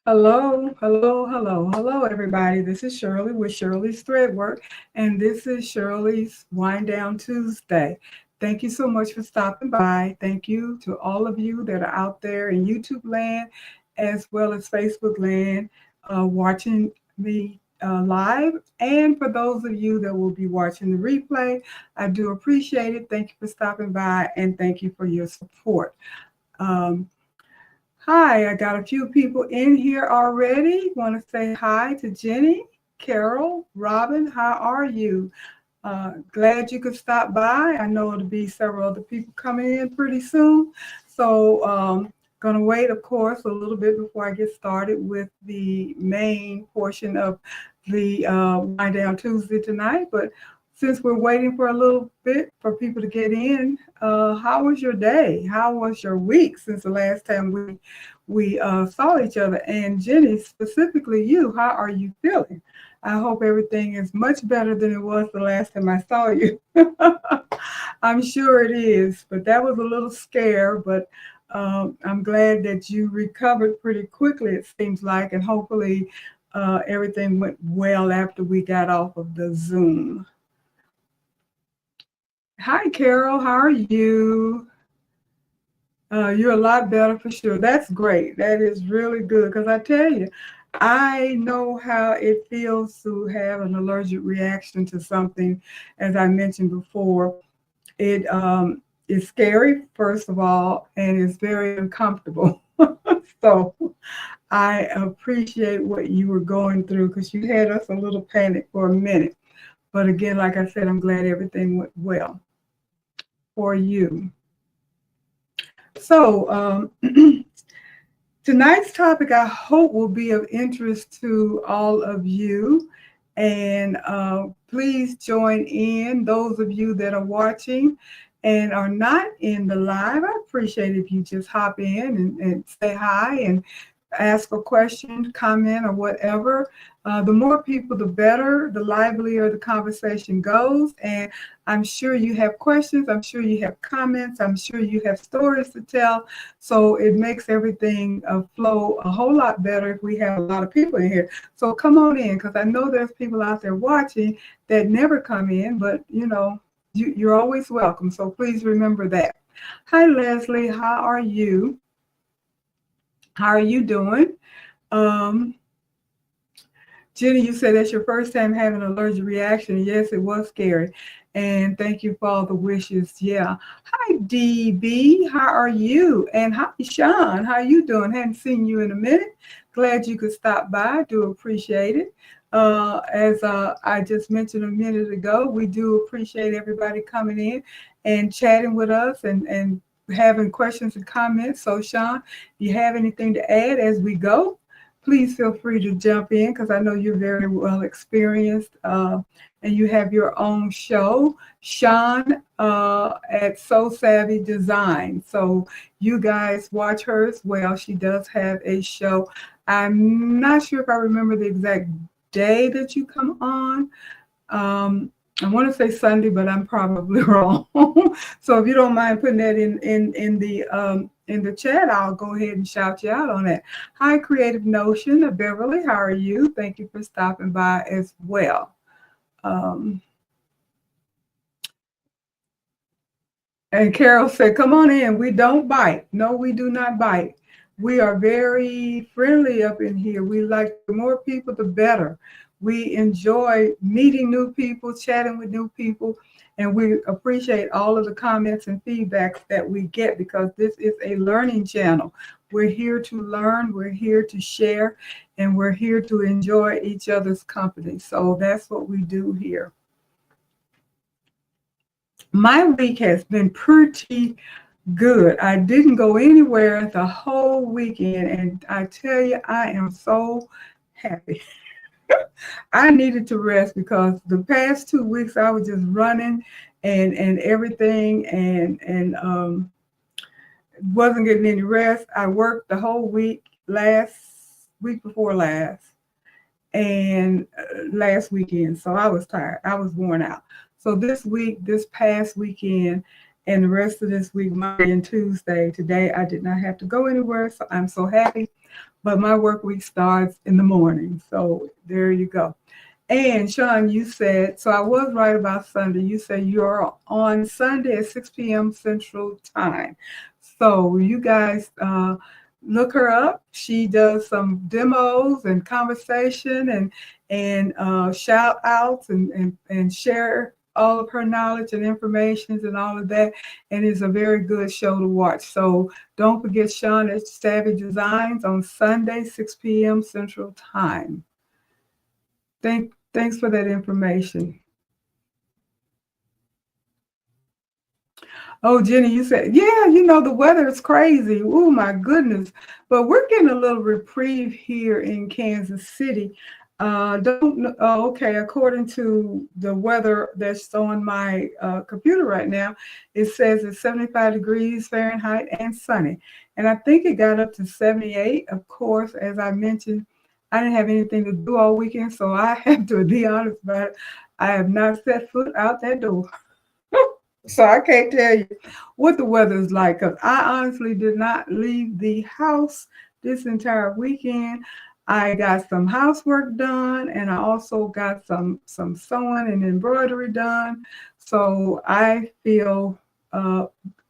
Hello, hello, hello, hello, everybody. This is Shirley with Shirley's Threadwork, and this is Shirley's Wind Down Tuesday. Thank you so much for stopping by. Thank you to all of you that are out there in YouTube land as well as Facebook land watching me live. And for those of you that will be watching the replay, I do appreciate it. Thank you for stopping by and thank you for your support. Um, Hi, I got a few people in here already. Want to say hi to Jenny, Carol, Robin. How are you? Glad you could stop by. I know it'll be several other people coming in pretty soon. So, going to wait, of course, a little bit before I get started with the main portion of the Wind Down Tuesday tonight. But since we're waiting for a little bit for people to get in, how was your day? How was your week since the last time we saw each other? And Jenny, specifically you, how are you feeling? I hope everything is much better than it was the last time I saw you. I'm sure it is, but that was a little scare. But I'm glad that you recovered pretty quickly, it seems like, and hopefully everything went well after we got off of the Zoom. Hi, Carol. How are you? You're a lot better for sure. That's great. That is really good because I tell you, I know how it feels to have an allergic reaction to something. As I mentioned before, it is scary, first of all, and it's very uncomfortable. So I appreciate what you were going through because you had us a little panic for a minute. But again, like I said, I'm glad everything went well for you. So tonight's topic, I hope, will be of interest to all of you. And please join in, those of you that are watching and are not in the live. I appreciate if you just hop in and say hi and ask a question, comment, or whatever. The more people, the better, the livelier the conversation goes. And I'm sure you have questions. I'm sure you have comments. I'm sure you have stories to tell. So it makes everything flow a whole lot better if we have a lot of people in here. So come on in, because I know there's people out there watching that never come in, but you're always welcome. So please remember that. Hi, Leslie. How are you? How are you doing? Um, Jenny, you said that's your first time having an allergic reaction. Yes, it was scary. And thank you for all the wishes. Yeah. Hi, DB. How are you? And hi, Sean. How you doing? Hadn't seen you in a minute. Glad you could stop by. Do appreciate it. As I just mentioned a minute ago, we do appreciate everybody coming in and chatting with us and having questions and comments. So, Sean, if you have anything to add as we go, please feel free to jump in because I know you're very well experienced and you have your own show, Sean, at So Savvy Design. So you guys watch her as well. She does have a show. I'm not sure if I remember the exact day that you come on. I want to say Sunday, but I'm probably wrong. So if you don't mind putting that in the chat, I'll go ahead and shout you out on that. Hi, Creative Notion, Beverly. How are you? Thank you for stopping by as well. And Carol said, "Come on in. We don't bite. No, we do not bite. We are very friendly up in here. We like the more people, the better. We enjoy meeting new people, chatting with new people, and we appreciate all of the comments and feedbacks that we get because this is a learning channel. We're here to learn, we're here to share, and we're here to enjoy each other's company. So that's what we do here. My week has been pretty good. I didn't go anywhere the whole weekend, and I tell you, I am so happy. I needed to rest because the past 2 weeks I was just running and everything and wasn't getting any rest. I worked the whole week last week before last and last weekend. So I was tired. I was worn out. So this past weekend, and the rest of this week, Monday and Tuesday. Today, I did not have to go anywhere, so I'm so happy. But my work week starts in the morning. So there you go. And Sean, you said, so I was right about Sunday. You said you're on Sunday at 6 p.m. Central Time. So you guys look her up. She does some demos and conversation and shout outs and share all of her knowledge and information and all of that. And it's a very good show to watch. So don't forget Sean at Savvy Designs on Sunday, 6 p.m. Central Time. Thanks for that information. Oh, Jenny, you said, yeah, the weather is crazy. Oh, my goodness. But we're getting a little reprieve here in Kansas City. Okay, according to the weather that's on my computer right now, it says it's 75 degrees Fahrenheit and sunny. And I think it got up to 78. Of course, as I mentioned, I didn't have anything to do all weekend, so I have to be honest about it. I have not set foot out that door. So I can't tell you what the weather is like because I honestly did not leave the house this entire weekend. I got some housework done and I also got some sewing and embroidery done. So I feel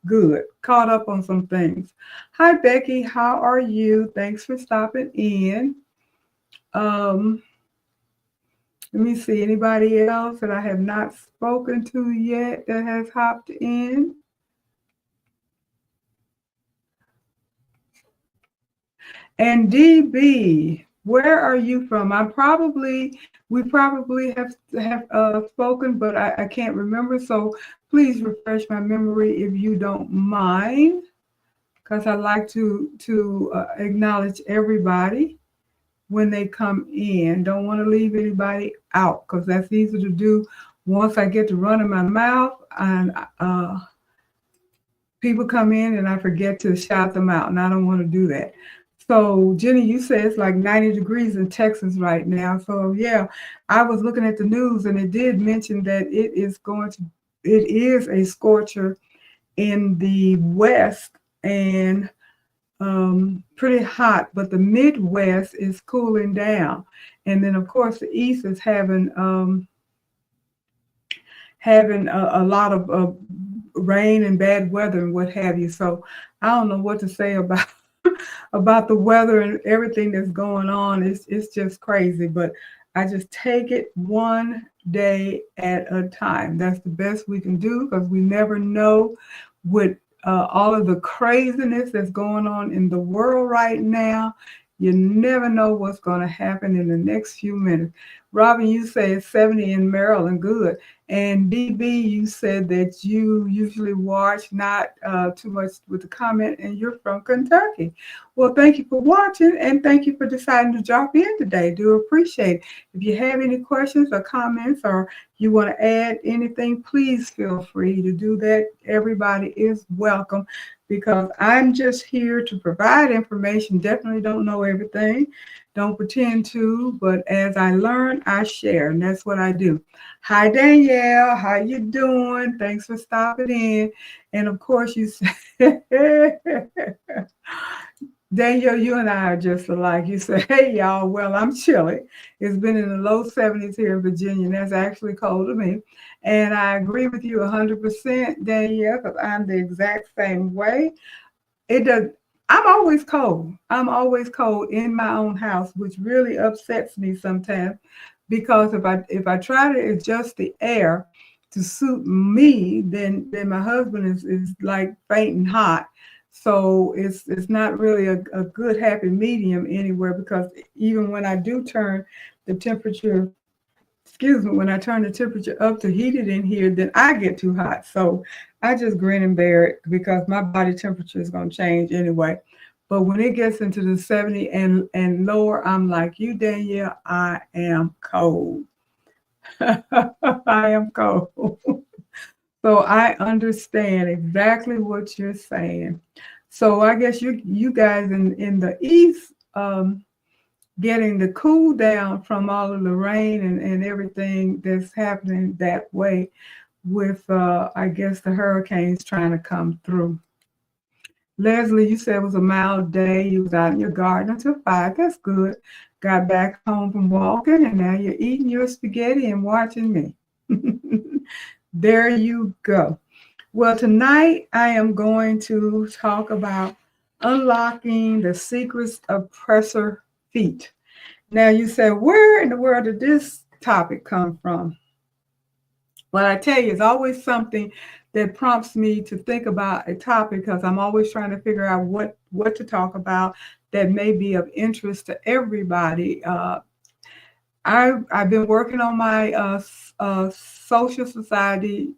good, caught up on some things. Hi, Becky. How are you? Thanks for stopping in. Let me see, anybody else that I have not spoken to yet that has hopped in? And DB, where are you from? We probably have spoken, but I can't remember. So please refresh my memory if you don't mind, because I like to acknowledge everybody when they come in. Don't want to leave anybody out because that's easy to do once I get to running my mouth and people come in and I forget to shout them out and I don't want to do that. So Jenny, you said it's like 90 degrees in Texas right now. So yeah, I was looking at the news and it did mention that it is a scorcher in the West and pretty hot, but the Midwest is cooling down. And then of course the East is having a lot of rain and bad weather and what have you. So I don't know what to say about about the weather and everything that's going on. It's just crazy, but I just take it one day at a time. That's the best we can do because we never know what all of the craziness that's going on in the world right now. You never know what's going to happen in the next few minutes. Robin, you say it's 70 in Maryland. Good. And DB, you said that you usually watch, not too much with the comment, and you're from Kentucky. Well, thank you for watching, and thank you for deciding to drop in today. Do appreciate it. If you have any questions or comments, or you want to add anything, please feel free to do that. Everybody is welcome because I'm just here to provide information. Definitely don't know everything. Don't pretend to, but as I learn, I share, and that's what I do. Hi, Danielle. How you doing? Thanks for stopping in. And of course, you said, Danielle, you and I are just alike. You say, hey, y'all, well, I'm chilly. It's been in the low 70s here in Virginia, and that's actually cold to me. And I agree with you 100%, Danielle, because I'm the exact same way. I'm always cold. I'm always cold in my own house, which really upsets me sometimes because if I try to adjust the air to suit me, then my husband is like fainting hot. So it's not really a good happy medium anywhere because even when I do turn the temperature, when I turn the temperature up to heat it in here, then I get too hot. So I just grin and bear it because my body temperature is going to change anyway. But when it gets into the 70 and lower, I'm like you, Danielle, I am cold. I am cold. So I understand exactly what you're saying. So I guess you guys in the East, getting the cool down from all of the rain and everything that's happening that way. with I guess the hurricanes trying to come through. Leslie, you said it was a mild day. You was out in your garden until 5. That's good. Got back home from walking, and now you're eating your spaghetti and watching me. There you go. Well, tonight I am going to talk about unlocking the secrets of presser feet. Now you say, where in the world did this topic come from? Well, I tell you, it's always something that prompts me to think about a topic because I'm always trying to figure out what to talk about that may be of interest to everybody. I've been working on my social society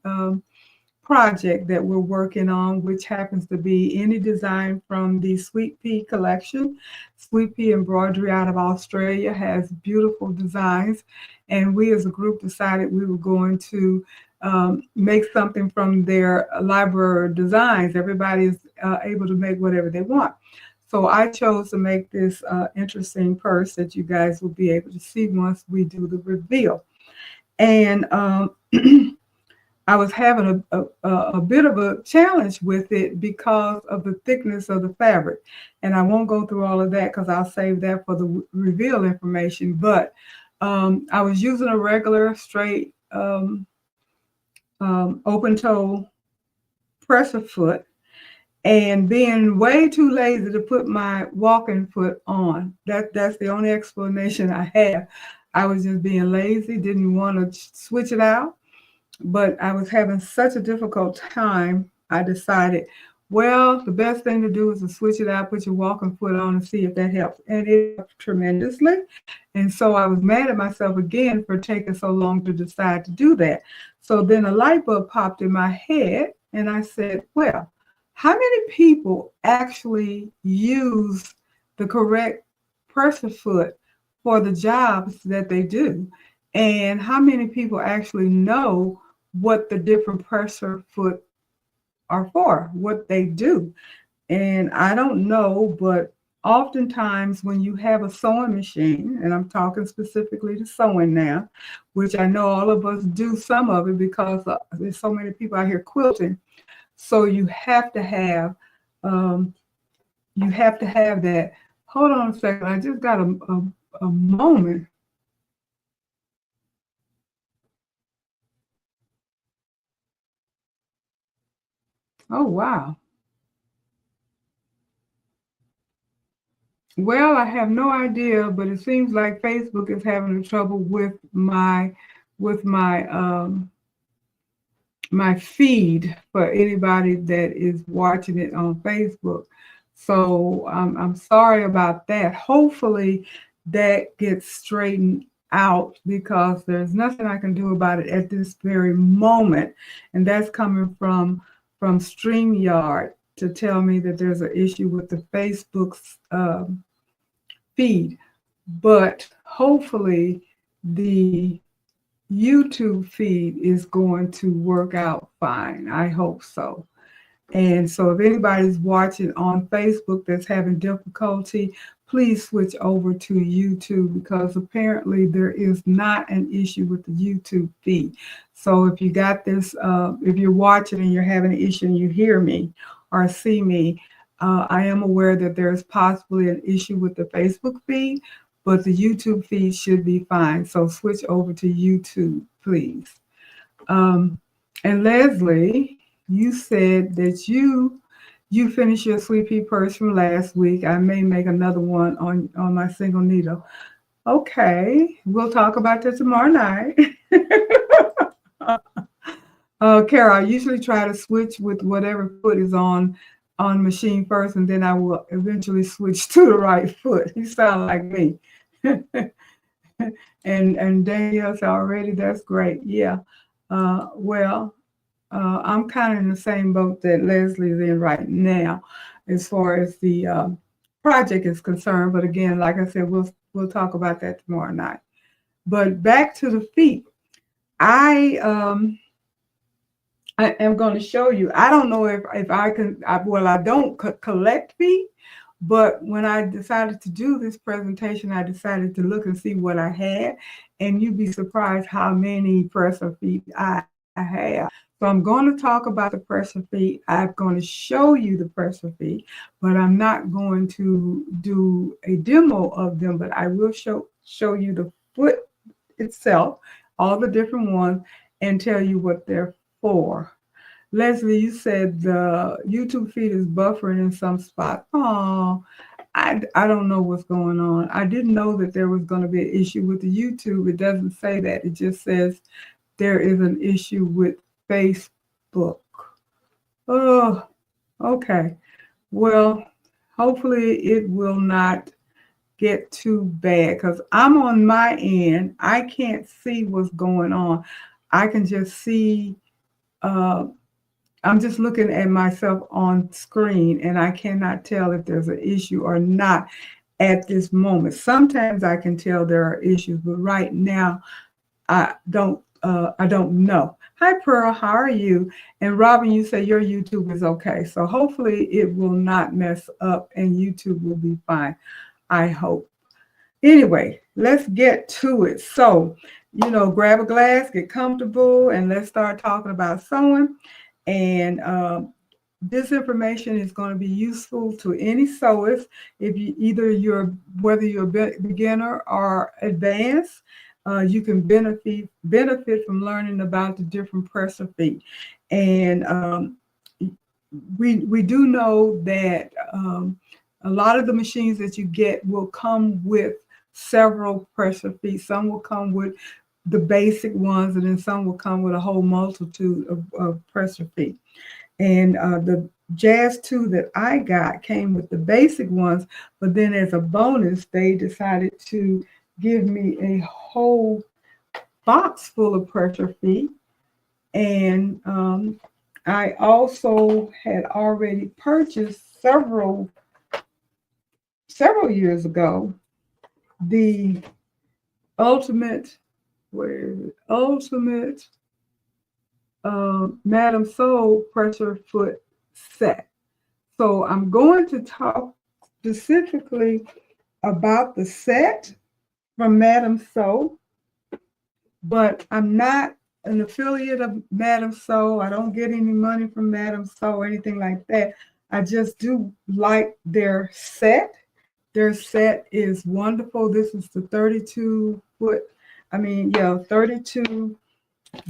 project that we're working on, which happens to be any design from the Sweet Pea collection. Sweet Pea embroidery out of Australia has beautiful designs, and we as a group decided we were going to make something from their library designs. Everybody is able to make whatever they want. So I chose to make this interesting purse that you guys will be able to see once we do the reveal. And I was having a bit of a challenge with it because of the thickness of the fabric. And I won't go through all of that because I'll save that for the reveal information. But I was using a regular straight open toe presser foot and being way too lazy to put my walking foot on. That's the only explanation I have. I was just being lazy, didn't want to switch it out. But I was having such a difficult time, I decided, well, the best thing to do is to switch it out, put your walking foot on and see if that helps. And it helped tremendously. And so I was mad at myself again for taking so long to decide to do that. So then a light bulb popped in my head and I said, well, how many people actually use the correct presser foot for the jobs that they do? And how many people actually know what the different presser foot are for, what they do? And I don't know, but oftentimes when you have a sewing machine, and I'm talking specifically to sewing now, which I know all of us do some of it because there's so many people out here quilting. So you have to have that. Hold on a second. I just got a moment. Oh, wow. Well, I have no idea, but it seems like Facebook is having trouble with my feed for anybody that is watching it on Facebook. So I'm sorry about that. Hopefully that gets straightened out because there's nothing I can do about it at this very moment. And that's coming from Streamyard to tell me that there's an issue with the Facebook's feed. But hopefully the YouTube feed is going to work out fine. I hope so. And so if anybody's watching on Facebook that's having difficulty, please switch over to YouTube because apparently there is not an issue with the YouTube feed. So if you got this, if you're watching and you're having an issue and you hear me or see me, I am aware that there's possibly an issue with the Facebook feed, but the YouTube feed should be fine. So switch over to YouTube, please. And Leslie, you said that you finished your Sweet Pea purse from last week. I may make another one on my single needle. Okay, we'll talk about that tomorrow night. Carol, I usually try to switch with whatever foot is on machine first, and then I will eventually switch to the right foot. You sound like me. and Danielle's already, that's great. Yeah. I'm kind of in the same boat that Leslie's in right now as far as the project is concerned. But again, like I said, we'll talk about that tomorrow night. But back to the feet. I am going to show you. I don't know if I can, I don't collect feet, but when I decided to do this presentation, I decided to look and see what I had, and you'd be surprised how many presser feet I I have. So I'm going to talk about the pressure feet. I'm going to show you the pressure feet, but I'm not going to do a demo of them, but I will show you the foot itself, all the different ones, and tell you what they're for. Leslie, you said the YouTube feed is buffering in some spots. Oh, I don't know what's going on. I didn't know that there was going to be an issue with the YouTube. It doesn't say that. It just says there is an issue with Facebook. Oh, okay. Well, hopefully it will not get too bad because I'm on my end. I can't see what's going on. I can just see, I'm just looking at myself on screen and I cannot tell if there's an issue or not at this moment. Sometimes I can tell there are issues, but right now I don't know. Hi Pearl, how are you? And Robin, you say your YouTube is okay. So hopefully it will not mess up and YouTube will be fine. I hope. Anyway, let's get to it. So, grab a glass, get comfortable, and let's start talking about sewing. And this information is going to be useful to any sewist. If whether you're a beginner or advanced, you can benefit from learning about the different pressure feet. And we do know that a lot of the machines that you get will come with several pressure feet. Some will come with the basic ones, and then some will come with a whole multitude of pressure feet. And the Jazz 2 that I got came with the basic ones, but then as a bonus, they decided to give me a whole box full of pressure feet. And I also had already purchased several years ago the ultimate Madam Sew pressure foot set. So I'm going to talk specifically about the set from Madam Sew, but I'm not an affiliate of Madam Sew. I don't get any money from Madam Sew or anything like that. I just do like their set. Their set is wonderful. This is the 32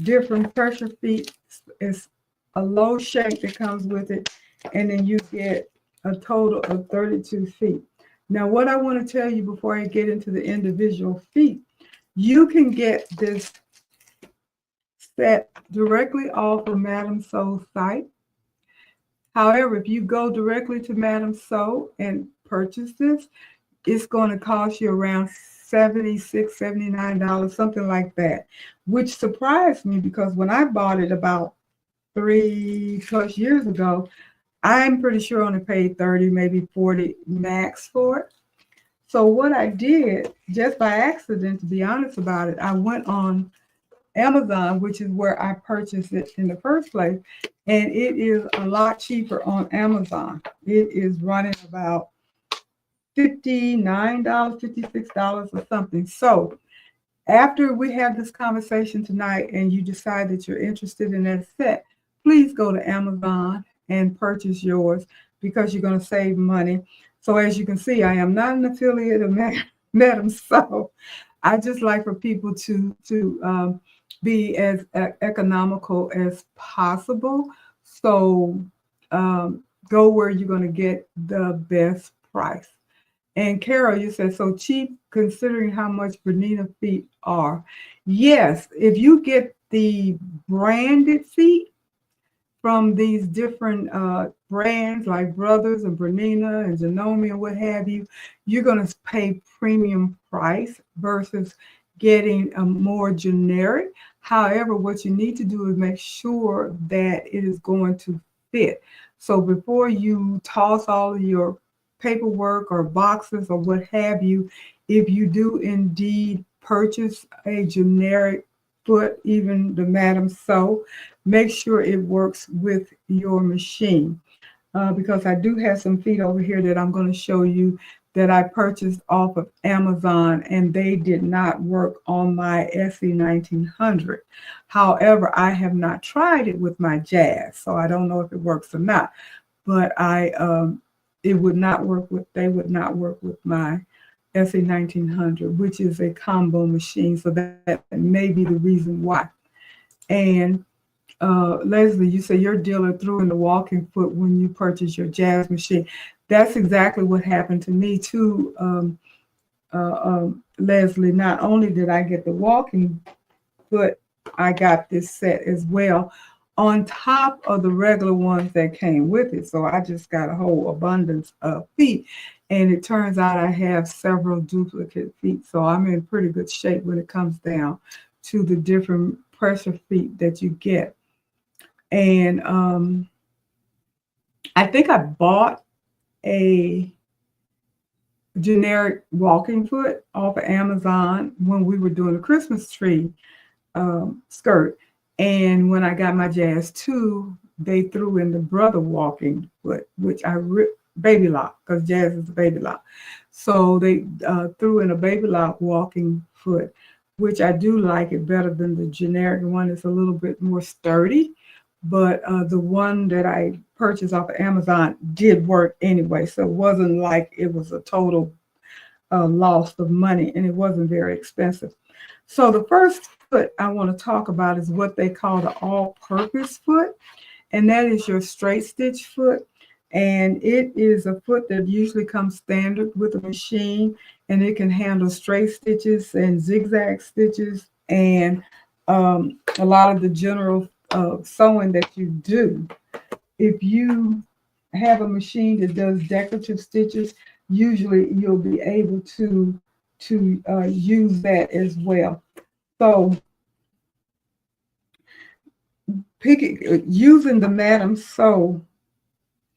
different pressure feet. It's a low shank that comes with it, and then you get a total of 32 feet. Now, what I want to tell you before I get into the individual feet, you can get this set directly off of Madam Sew's site. However, if you go directly to Madam Sew and purchase this, it's going to cost you around $76, $79, something like that, which surprised me because when I bought it about 3+ years ago, I'm pretty sure I only paid 30, maybe 40 max for it. So what I did, just by accident, to be honest about it, I went on Amazon, which is where I purchased it in the first place, and it is a lot cheaper on Amazon. It is running about $59, $56 or something. So after we have this conversation tonight and you decide that you're interested in that set, please go to Amazon and purchase yours because you're going to save money. So as you can see, I am not an affiliate of Madam Sew. I just like for people to be as economical as possible. So go where you're going to get the best price. And Carol, you said, so cheap considering how much Bernina feet are. Yes, if you get the branded feet from these different brands like Brothers and Bernina and Janome and what have you, you're going to pay premium price versus getting a more generic. However, what you need to do is make sure that it is going to fit. So before you toss all of your paperwork or boxes or what have you, if you do indeed purchase a generic foot, even the Madam Sew, make sure it works with your machine. Because I do have some feet over here that I'm going to show you that I purchased off of Amazon, and they did not work on my SE 1900. However, I have not tried it with my Jazz, so I don't know if it works or not. But it would not work with. They would not work with my SE 1900, which is a combo machine. So that may be the reason why. And Leslie, you say your dealer threw in the walking foot when you purchased your Jazz machine. That's exactly what happened to me too, Leslie. Not only did I get the walking foot, I got this set as well on top of the regular ones that came with it. So I just got a whole abundance of feet. And it turns out I have several duplicate feet. So I'm in pretty good shape when it comes down to the different pressure feet that you get. And I think I bought a generic walking foot off of Amazon when we were doing the Christmas tree skirt. And when I got my Jazz 2, they threw in the brother walking foot, which I baby lock, because Jazz is a baby lock. So they threw in a baby lock walking foot, which I do like it better than the generic one. It's a little bit more sturdy. But the one that I purchased off of Amazon did work anyway. So it wasn't like it was a total loss of money, and it wasn't very expensive. So the first foot I want to talk about is what they call the all-purpose foot, and that is your straight stitch foot. And it is a foot that usually comes standard with the machine, and it can handle straight stitches and zigzag stitches and a lot of the general sewing that you do. If you have a machine that does decorative stitches, usually you'll be able to use that as well. So using the Madam Sew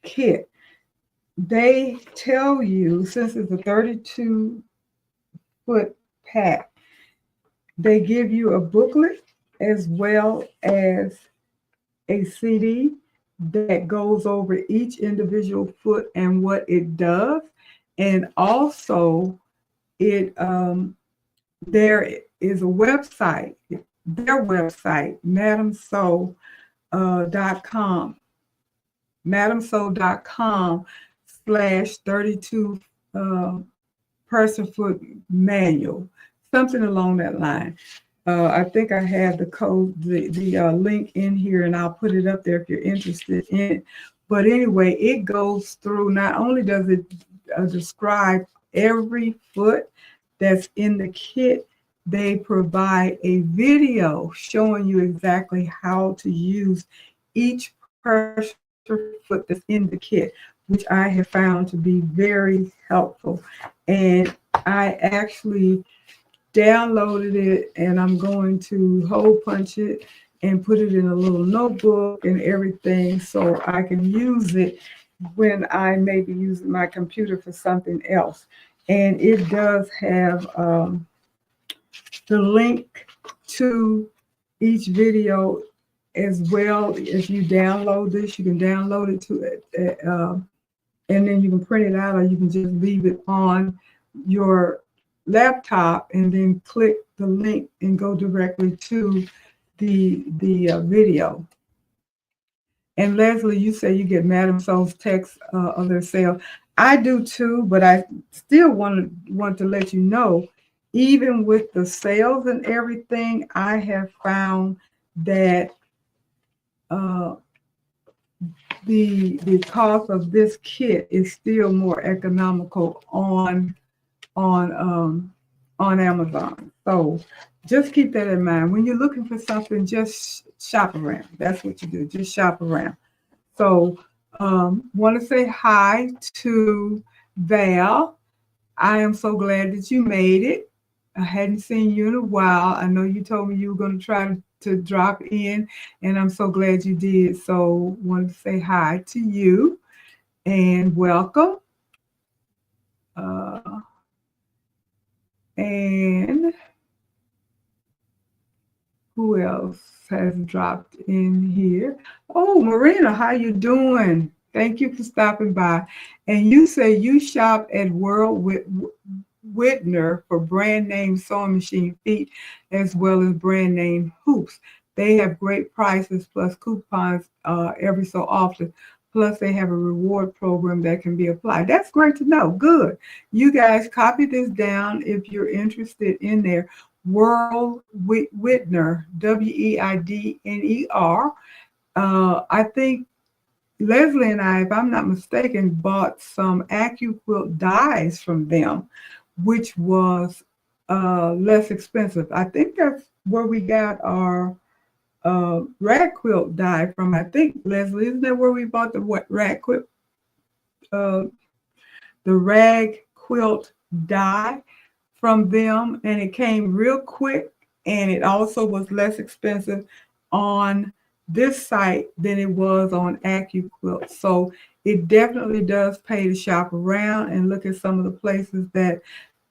kit, they tell you, since it's a 32-foot pack, they give you a booklet as well as a CD that goes over each individual foot and what it does. And also it there is a website, their website, madamsew.com, madamsew.com/32 person foot manual, something along that line. I think I have the code, the link in here, and I'll put it up there if you're interested in it. But anyway, it goes through, not only does it describe every foot that's in the kit, they provide a video showing you exactly how to use each pressure foot that's in the kit, which I have found to be very helpful. And I actually downloaded it, and I'm going to hole punch it and put it in a little notebook and everything so I can use it when I may be using my computer for something else. And it does have the link to each video as well. If you download this, you can download it to it, and then you can print it out, or you can just leave it on your laptop and then click the link and go directly to the video. And Leslie, you say you get Madam Sew's text of their sale. I do too, but I still want to let you know, even with the sales and everything, I have found that the cost of this kit is still more economical on Amazon. So just keep that in mind. When you're looking for something, just shop around. That's what you do. Just shop around. So want to say hi to Val. I am so glad that you made it. I hadn't seen you in a while. I know you told me you were going to try to drop in, and I'm so glad you did. So wanted to say hi to you and welcome. And who else has dropped in here? Oh, Marina, how you doing? Thank you for stopping by. And you say you shop at World Whitner for brand name sewing machine feet as well as brand name hoops. They have great prices plus coupons every so often. Plus, they have a reward program that can be applied. That's great to know. Good. You guys copy this down if you're interested in there. World Whitner, Widner. I think Leslie and I, if I'm not mistaken, bought some AccuQuilt dies from them, which was less expensive. I think that's where we got our rag quilt die from. I think, Leslie, isn't that where we bought the uh, rag quilt die from them? And it came real quick, and it also was less expensive on this site than it was on AccuQuilt. So it definitely does pay to shop around and look at some of the places that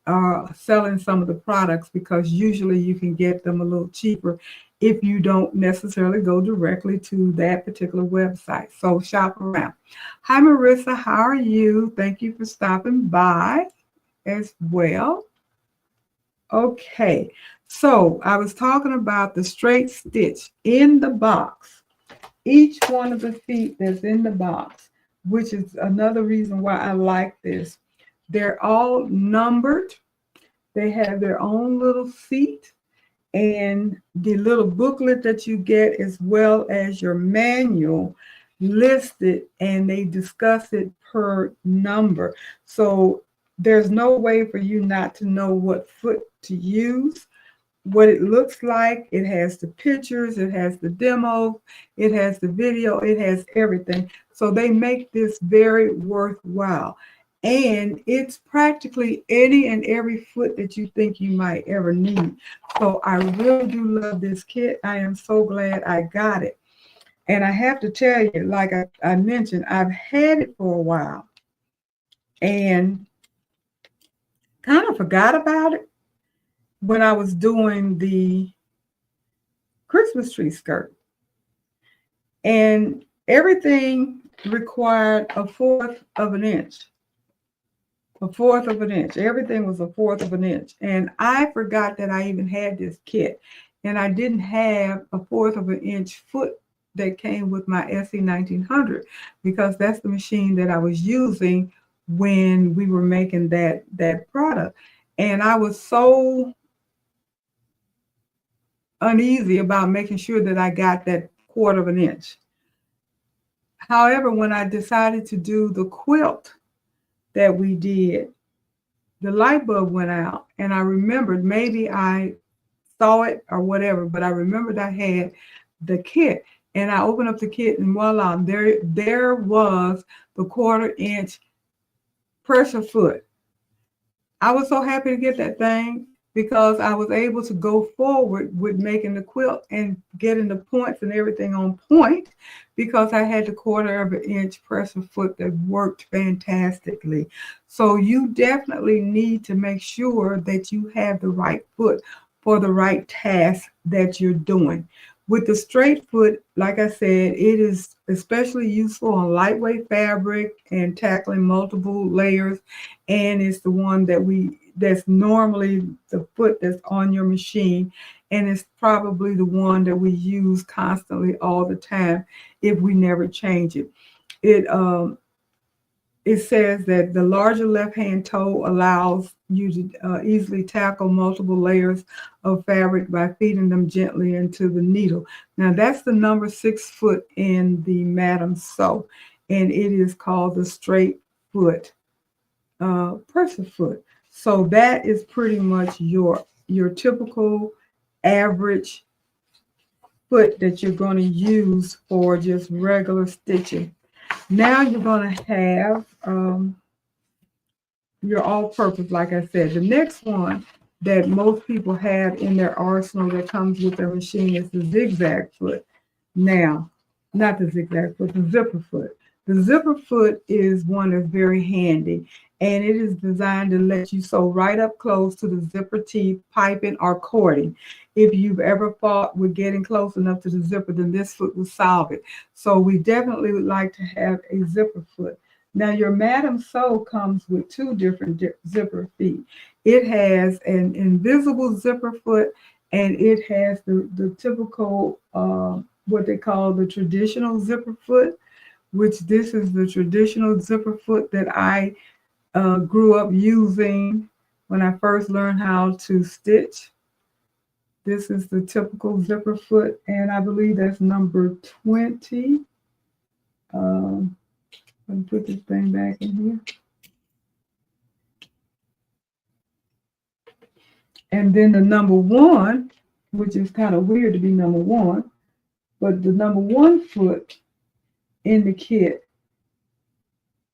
are selling some of the products, because usually you can get them a little cheaper if you don't necessarily go directly to that particular website. So shop around. Hi, Marissa. How are you? Thank you for stopping by as well. Okay, so I was talking about the straight stitch in the box. Each one of the feet that's in the box, which is another reason why I like this. They're all numbered. They have their own little seat, and the little booklet that you get, as well as your manual, listed, and they discuss it per number. So there's no way for you not to know what foot to use, what it looks like. It has the pictures, it has the demo, it has the video, it has everything. So they make this very worthwhile. And it's practically any and every foot that you think you might ever need. So I really do love this kit. I am so glad I got it. And I have to tell you, like I mentioned, I've had it for a while and kind of forgot about it when I was doing the Christmas tree skirt. And everything required a fourth of an inch. A fourth of an inch. Everything was a fourth of an inch. And I forgot that I even had this kit. And I didn't have a fourth of an inch foot that came with my SE 1900, because that's the machine that I was using when we were making that product. And I was so uneasy about making sure that I got that quarter of an inch. However, when I decided to do the quilt that we did, the light bulb went out, and I remembered, maybe I saw it or whatever, but I remembered I had the kit, and I opened up the kit, and voila, there was the quarter inch pressure foot. I was so happy to get that thing, because I was able to go forward with making the quilt and getting the points and everything on point, because I had the quarter of an inch pressure foot that worked fantastically. So you definitely need to make sure that you have the right foot for the right task that you're doing. With the straight foot, like I said, it is especially useful on lightweight fabric and tackling multiple layers. And it's the one that's normally the foot that's on your machine. And it's probably the one that we use constantly all the time if we never change it. It says that the larger left-hand toe allows you to easily tackle multiple layers of fabric by feeding them gently into the needle. Now, that's the number 6 foot in the Madam Sew, and it is called the straight foot pressure foot. So that is pretty much your typical average foot that you're going to use for just regular stitching. Now you're going to have your all-purpose, like I said. The next one that most people have in their arsenal that comes with their machine is the zigzag foot. Now, not the zigzag foot, the zipper foot. The zipper foot is one that's very handy, and it is designed to let you sew right up close to the zipper teeth, piping, or cording. If you've ever fought with getting close enough to the zipper, then this foot will solve it. So we definitely would like to have a zipper foot. Now your Madam Sew comes with two different zipper feet. It has an invisible zipper foot, and it has the typical, what they call the traditional zipper foot, which this is the traditional zipper foot that I grew up using when I first learned how to stitch. This is the typical zipper foot, and I believe that's number 20. Let me put this thing back in here. And then the number 1, which is kind of weird to be number 1, but the number 1 foot in the kit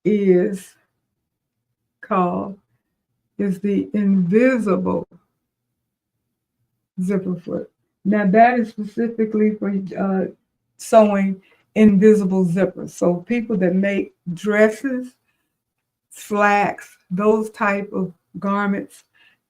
is the invisible zipper foot. Now that is specifically for sewing invisible zippers. So people that make dresses, slacks, those type of garments,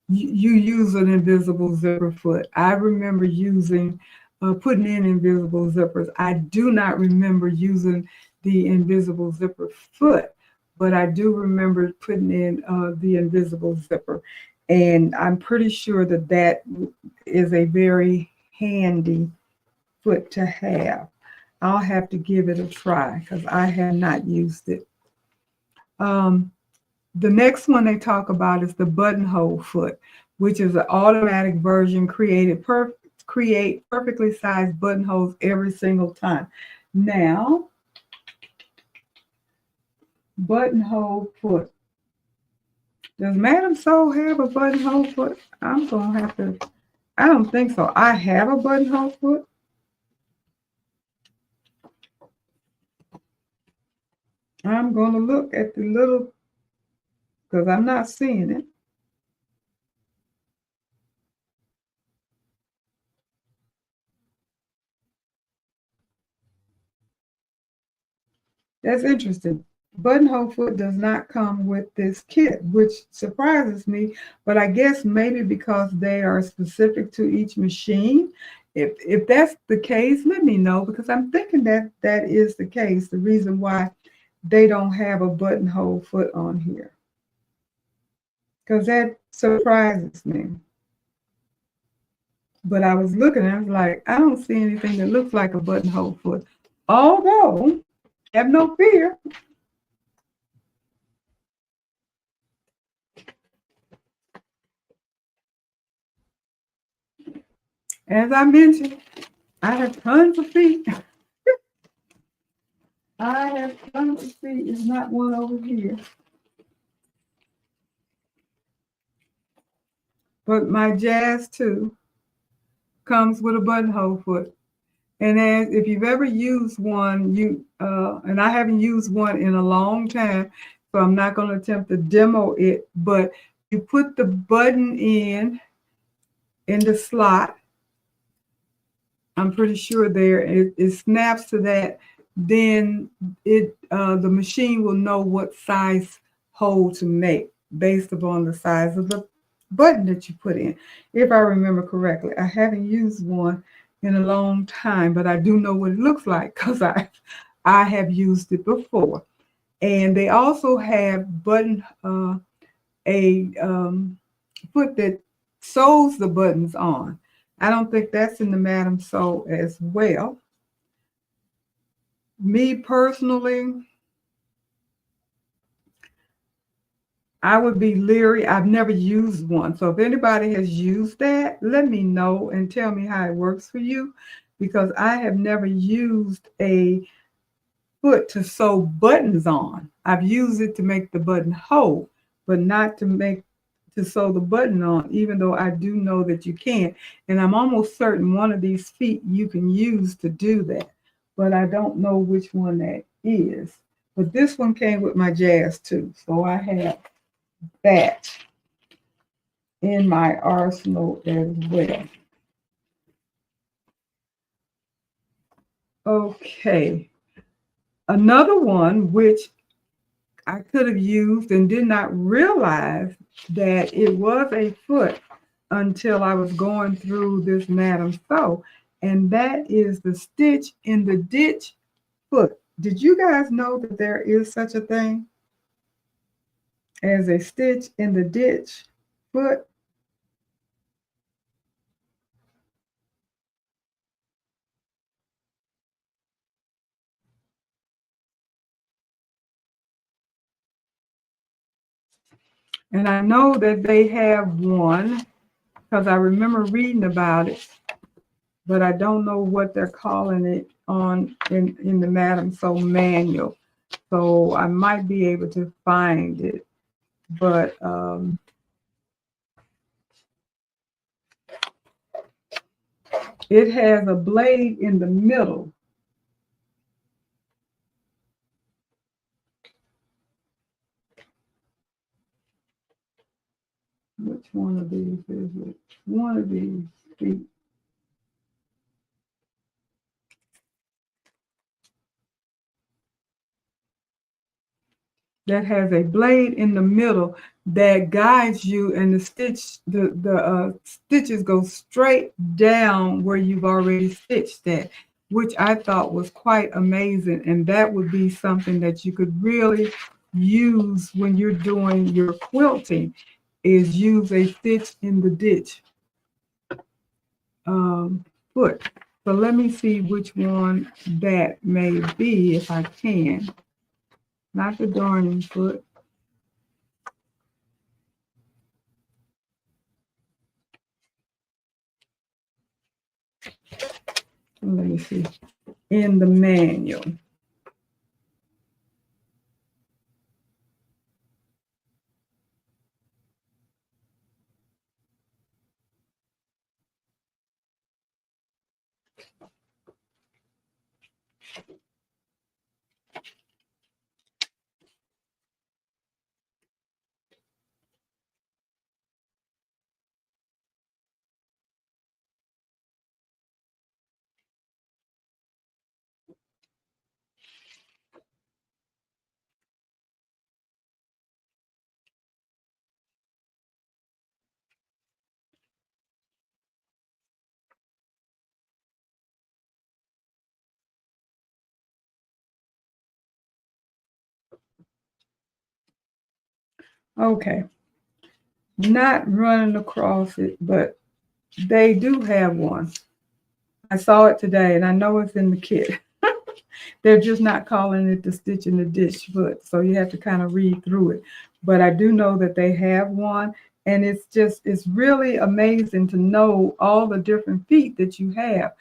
you use an invisible zipper foot. I remember putting in invisible zippers. I do not remember using the invisible zipper foot, but I do remember putting in the invisible zipper. And I'm pretty sure that is a very handy foot to have. I'll have to give it a try because I have not used it. The next one they talk about is the buttonhole foot, which is an automatic version create perfectly sized buttonholes every single time. Now, buttonhole foot. Does Madam Sew have a buttonhole foot? I'm going to have to, I don't think so. I have a buttonhole foot. I'm going to look at the little, because I'm not seeing it. That's interesting. Buttonhole foot does not come with this kit, which surprises me, but I guess maybe because they are specific to each machine. If that's the case, let me know, because I'm thinking that is the case, the reason why they don't have a buttonhole foot on here, because that surprises me. But I was looking and I was like, I don't see anything that looks like a buttonhole foot. Although, have no fear. As I mentioned, I have tons of feet. I have tons of feet. There's not one over here. But my Jazz 2 comes with a buttonhole foot. And if you've ever used one, and I haven't used one in a long time, so I'm not going to attempt to demo it, but you put the button in the slot. I'm pretty sure there it snaps to that. Then the machine will know what size hole to make based upon the size of the button that you put in. If I remember correctly, I haven't used one in a long time, but I do know what it looks like because I have used it before. And they also have a foot that sews the buttons on. I don't think that's in the Madam Sew as well. Me personally, I would be leery. I've never used one. So if anybody has used that, let me know and tell me how it works for you, because I have never used a foot to sew buttons on. I've used it to make the buttonhole, but not to sew the button on, even though I do know that you can. And I'm almost certain one of these feet you can use to do that, but I don't know which one that is. But this one came with my Jazz 2, so I have that in my arsenal as well. Okay. Another one, which I could have used and did not realize that it was a foot until I was going through this Madam Sew, and that is the stitch in the ditch foot. Did you guys know that there is such a thing as a stitch in the ditch foot? And I know that they have one because I remember reading about it, but I don't know what they're calling it on in the Madam Sew manual. So I might be able to find it, but it has a blade in the middle. Which one of these is it? One of these feet. That has a blade in the middle that guides you, and the stitches go straight down where you've already stitched that, which I thought was quite amazing. And that would be something that you could really use when you're doing your quilting, is use a stitch in the ditch foot. So let me see which one that may be if I can. Not the darning foot. Let me see. In the manual. Okay. Not running across it, but they do have one. I saw it today, and I know it's in the kit. They're just not calling it the stitch in the ditch foot, so you have to kind of read through it. But I do know that they have one, and it's really amazing to know all the different feet that you have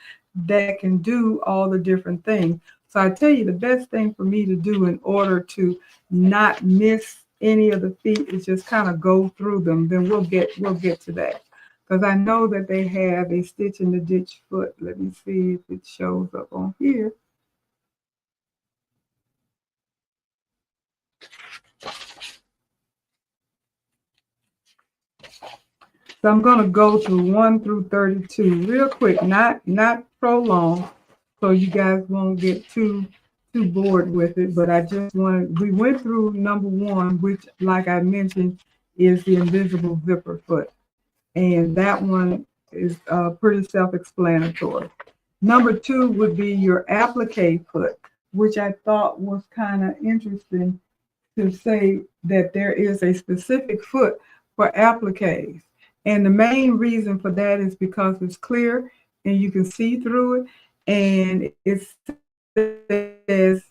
that can do all the different things. So I tell you, the best thing for me to do in order to not miss any of the feet is just kind of go through them. Then we'll get to that, because I know that they have a stitch in the ditch foot. Let me see if it shows up on here. So I'm going to go through 1 through 32 real quick, not prolong, so you guys won't get too bored with it. But we went through number 1, which, like I mentioned, is the invisible zipper foot, and that one is pretty self-explanatory. Number 2 would be your applique foot, which I thought was kind of interesting to say that there is a specific foot for appliques. And the main reason for that is because it's clear and you can see through it. And it says,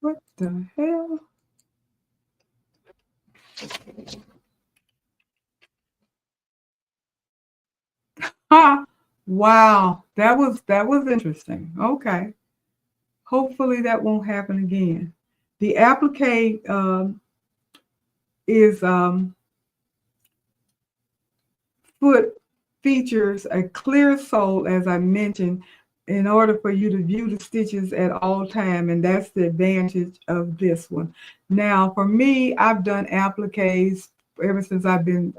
what the hell? Huh. Wow, that was interesting. Okay. Hopefully that won't happen again. The applique is foot features a clear sole, as I mentioned, in order for you to view the stitches at all time, and that's the advantage of this one. Now, for me, I've done appliques ever since I've been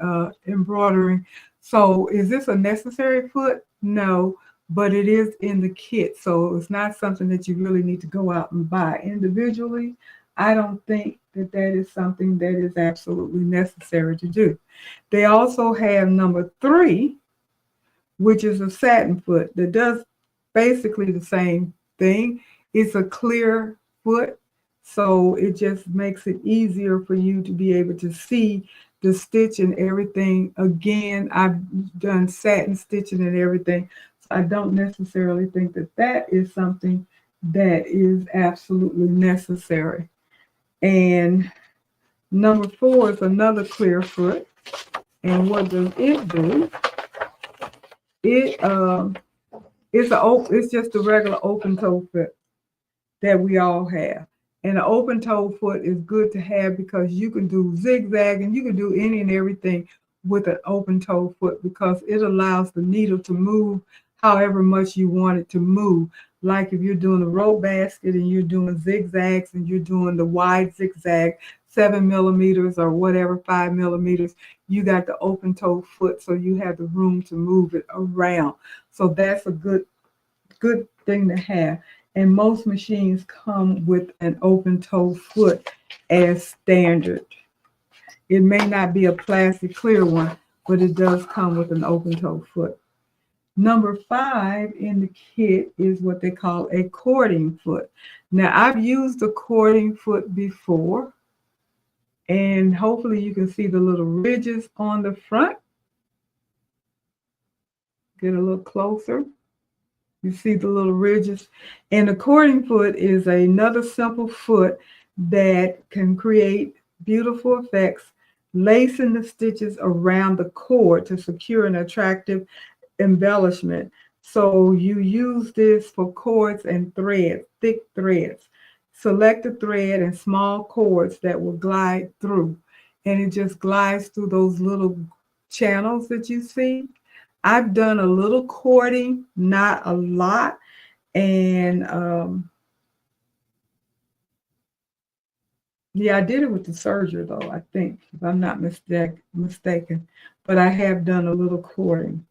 embroidering. So is this a necessary foot? No, but it is in the kit. So it's not something that you really need to go out and buy individually. I don't think that that is something that is absolutely necessary to do. They also have number 3, which is a satin foot that does basically the same thing. It's a clear foot, so it just makes it easier for you to be able to see the stitch and everything. Again, I've done satin stitching and everything, so I don't necessarily think that that is something that is absolutely necessary. And number 4 is another clear foot. And what does it do? It it's just a regular open toe foot that we all have. And an open toe foot is good to have because you can do zigzag and you can do any and everything with an open toe foot because it allows the needle to move however much you want it to move. Like if you're doing a rope basket and you're doing zigzags and you're doing the wide zigzag, 7 millimeters or whatever, 5 millimeters, you got the open toe foot, so you have the room to move it around. So that's a good thing to have. And most machines come with an open toe foot as standard. It may not be a plastic clear one, but it does come with an open toe foot. Number 5 in the kit is what they call a cording foot. Now, I've used a cording foot before, and hopefully you can see the little ridges on the front. Get a little closer. You see the little ridges. And the cording foot is another simple foot that can create beautiful effects, lacing the stitches around the cord to secure an attractive embellishment. So you use this for cords and threads, thick threads. Select a thread and small cords that will glide through. And it just glides through those little channels that you see. I've done a little cording, not a lot. And yeah, I did it with the serger though, I think, if I'm not mistaken. But I have done a little cording.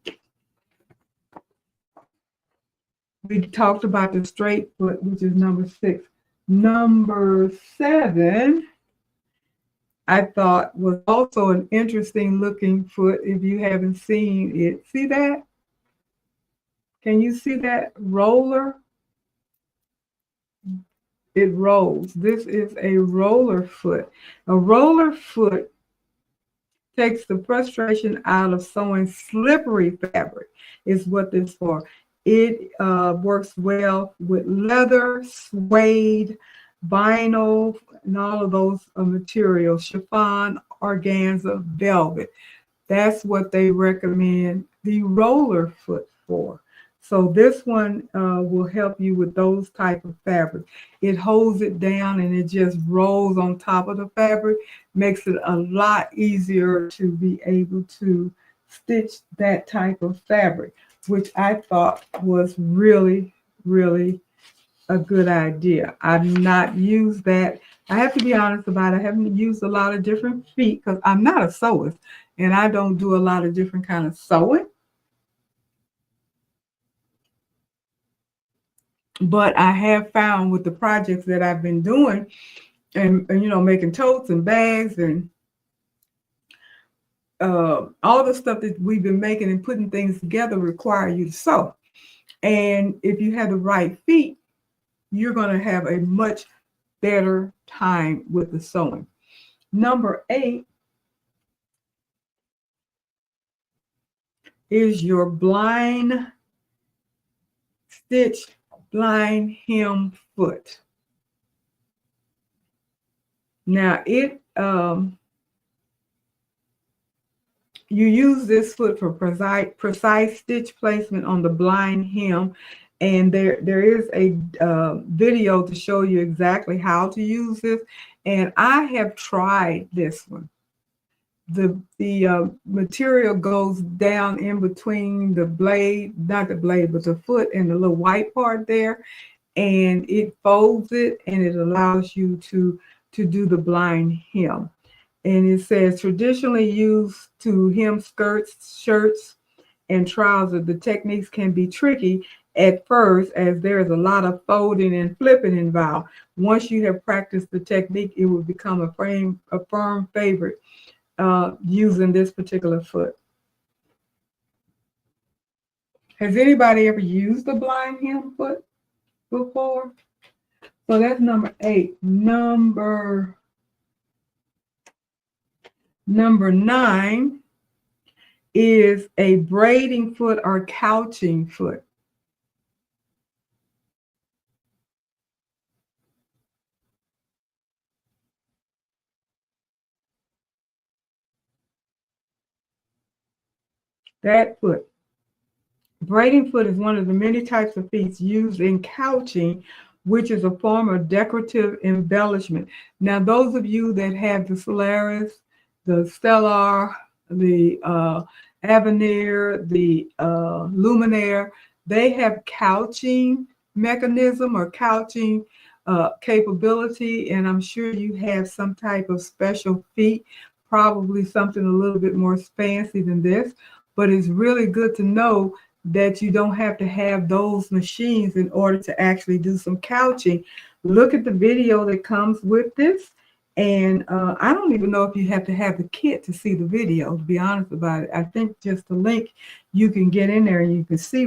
We talked about the straight foot, which is number 6. Number 7, I thought was also an interesting looking foot if you haven't seen it. See that? Can you see that roller? It rolls. This is a roller foot. A roller foot takes the frustration out of sewing slippery fabric, is what this is for. It works well with leather, suede, vinyl, and all of those materials, chiffon, organza, velvet. That's what they recommend the roller foot for. So this one will help you with those type of fabrics. It holds it down and it just rolls on top of the fabric, makes it a lot easier to be able to stitch that type of fabric, which I thought was really, really a good idea. I've not used that. I have to be honest about it. I haven't used a lot of different feet because I'm not a sewist and I don't do a lot of different kind of sewing. But I have found with the projects that I've been doing and you know, making totes and bags and all the stuff that we've been making and putting things together require you to sew. And if you have the right feet, you're going to have a much better time with the sewing. Number 8 is your blind stitch, blind hem foot. Now it you use this foot for precise stitch placement on the blind hem, and there is a video to show you exactly how to use this. And I have tried this one. The material goes down in between the blade, not the blade, but the foot and the little white part there, and it folds it and it allows you to do the blind hem. And it says traditionally used to hem skirts, shirts, and trouser, the techniques can be tricky at first, as there is a lot of folding and flipping involved. Once you have practiced the technique, it will become a firm favorite using this particular foot. Has anybody ever used a blind hem foot before? So that's number 8. Number 9 is a braiding foot or couching foot. That foot. Braiding foot is one of the many types of feet used in couching, which is a form of decorative embellishment. Now, those of you that have the Solaris, the Stellar, the Avenir, the Luminaire, they have couching mechanism or couching capability, and I'm sure you have some type of special feet, probably something a little bit more fancy than this, but it's really good to know that you don't have to have those machines in order to actually do some couching. Look at the video that comes with this. And I don't even know if you have to have the kit to see the video, to be honest about it. I think just the link, you can get in there and you can see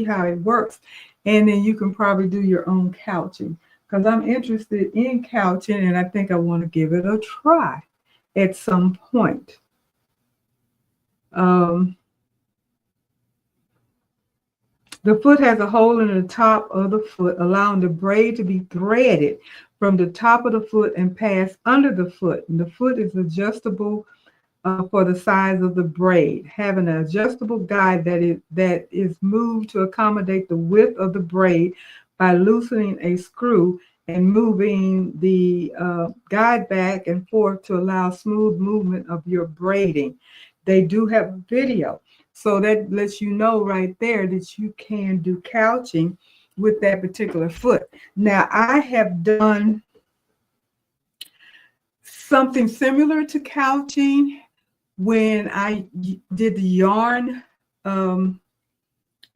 how it works. And then you can probably do your own couching, because I'm interested in couching and I think I want to give it a try at some point. The foot has a hole in the top of the foot, allowing the braid to be threaded from the top of the foot and pass under the foot. And the foot is adjustable for the size of the braid, having an adjustable guide that is moved to accommodate the width of the braid by loosening a screw and moving the guide back and forth to allow smooth movement of your braiding. They do have video. So that lets you know right there that you can do couching with that particular foot. Now, I have done something similar to couching when I did the yarn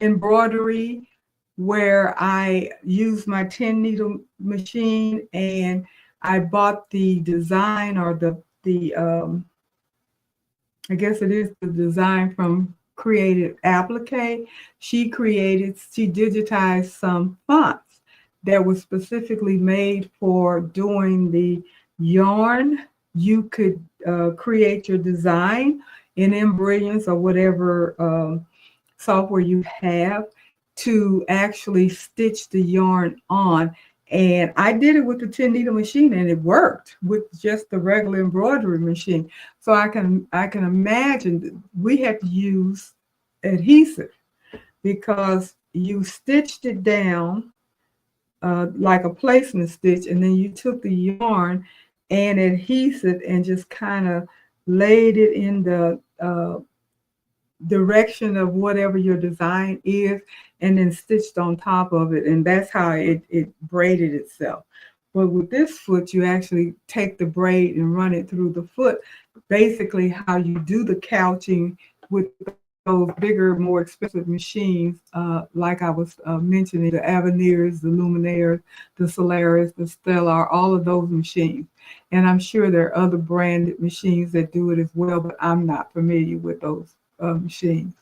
embroidery, where I used my 10 needle machine and I bought the design, or the I guess it is the design from Creative Applique. She digitized some fonts that was specifically made for doing the yarn. You could create your design in Embrilliance or whatever software you have to actually stitch the yarn on. And I did it with the 10 needle machine, and it worked with just the regular embroidery machine. So I can imagine that we had to use adhesive, because you stitched it down like a placement stitch, and then you took the yarn and adhesive and just kind of laid it in the direction of whatever your design is, and then stitched on top of it, and that's how it braided itself. But with this foot, you actually take the braid and run it through the foot, basically how you do the couching with those bigger, more expensive machines, like I was mentioning, the Avenirs, the Luminaires, the Solaris, the Stellar, all of those machines. And I'm sure there are other branded machines that do it as well, but I'm not familiar with those machines.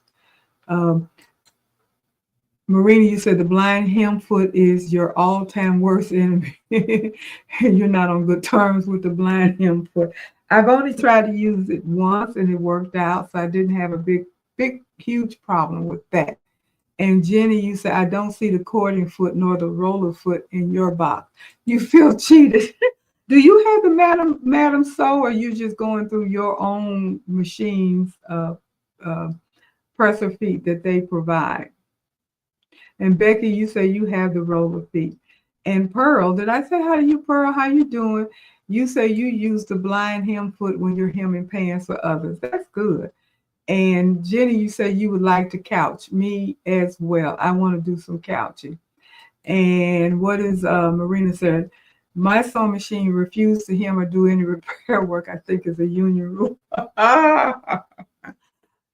Marina, you said the blind hem foot is your all-time worst enemy. You're not on good terms with the blind hem foot. I've only tried to use it once and it worked out, so I didn't have a big, huge problem with that. And Jenny, you said, I don't see the cording foot nor the roller foot in your box. You feel cheated. Do you have the Madam Sew, or are you just going through your own machines, presser feet that they provide? And Becky, you say you have the roller feet. And Pearl, did I say hi to you, Pearl? How you doing? You say you use the blind hem foot when you're hemming pants for others. That's good. And Jenny, you say you would like to couch. Me as well. I want to do some couching. And what is Marina said? My sewing machine refused to hem or do any repair work. I think is a union rule.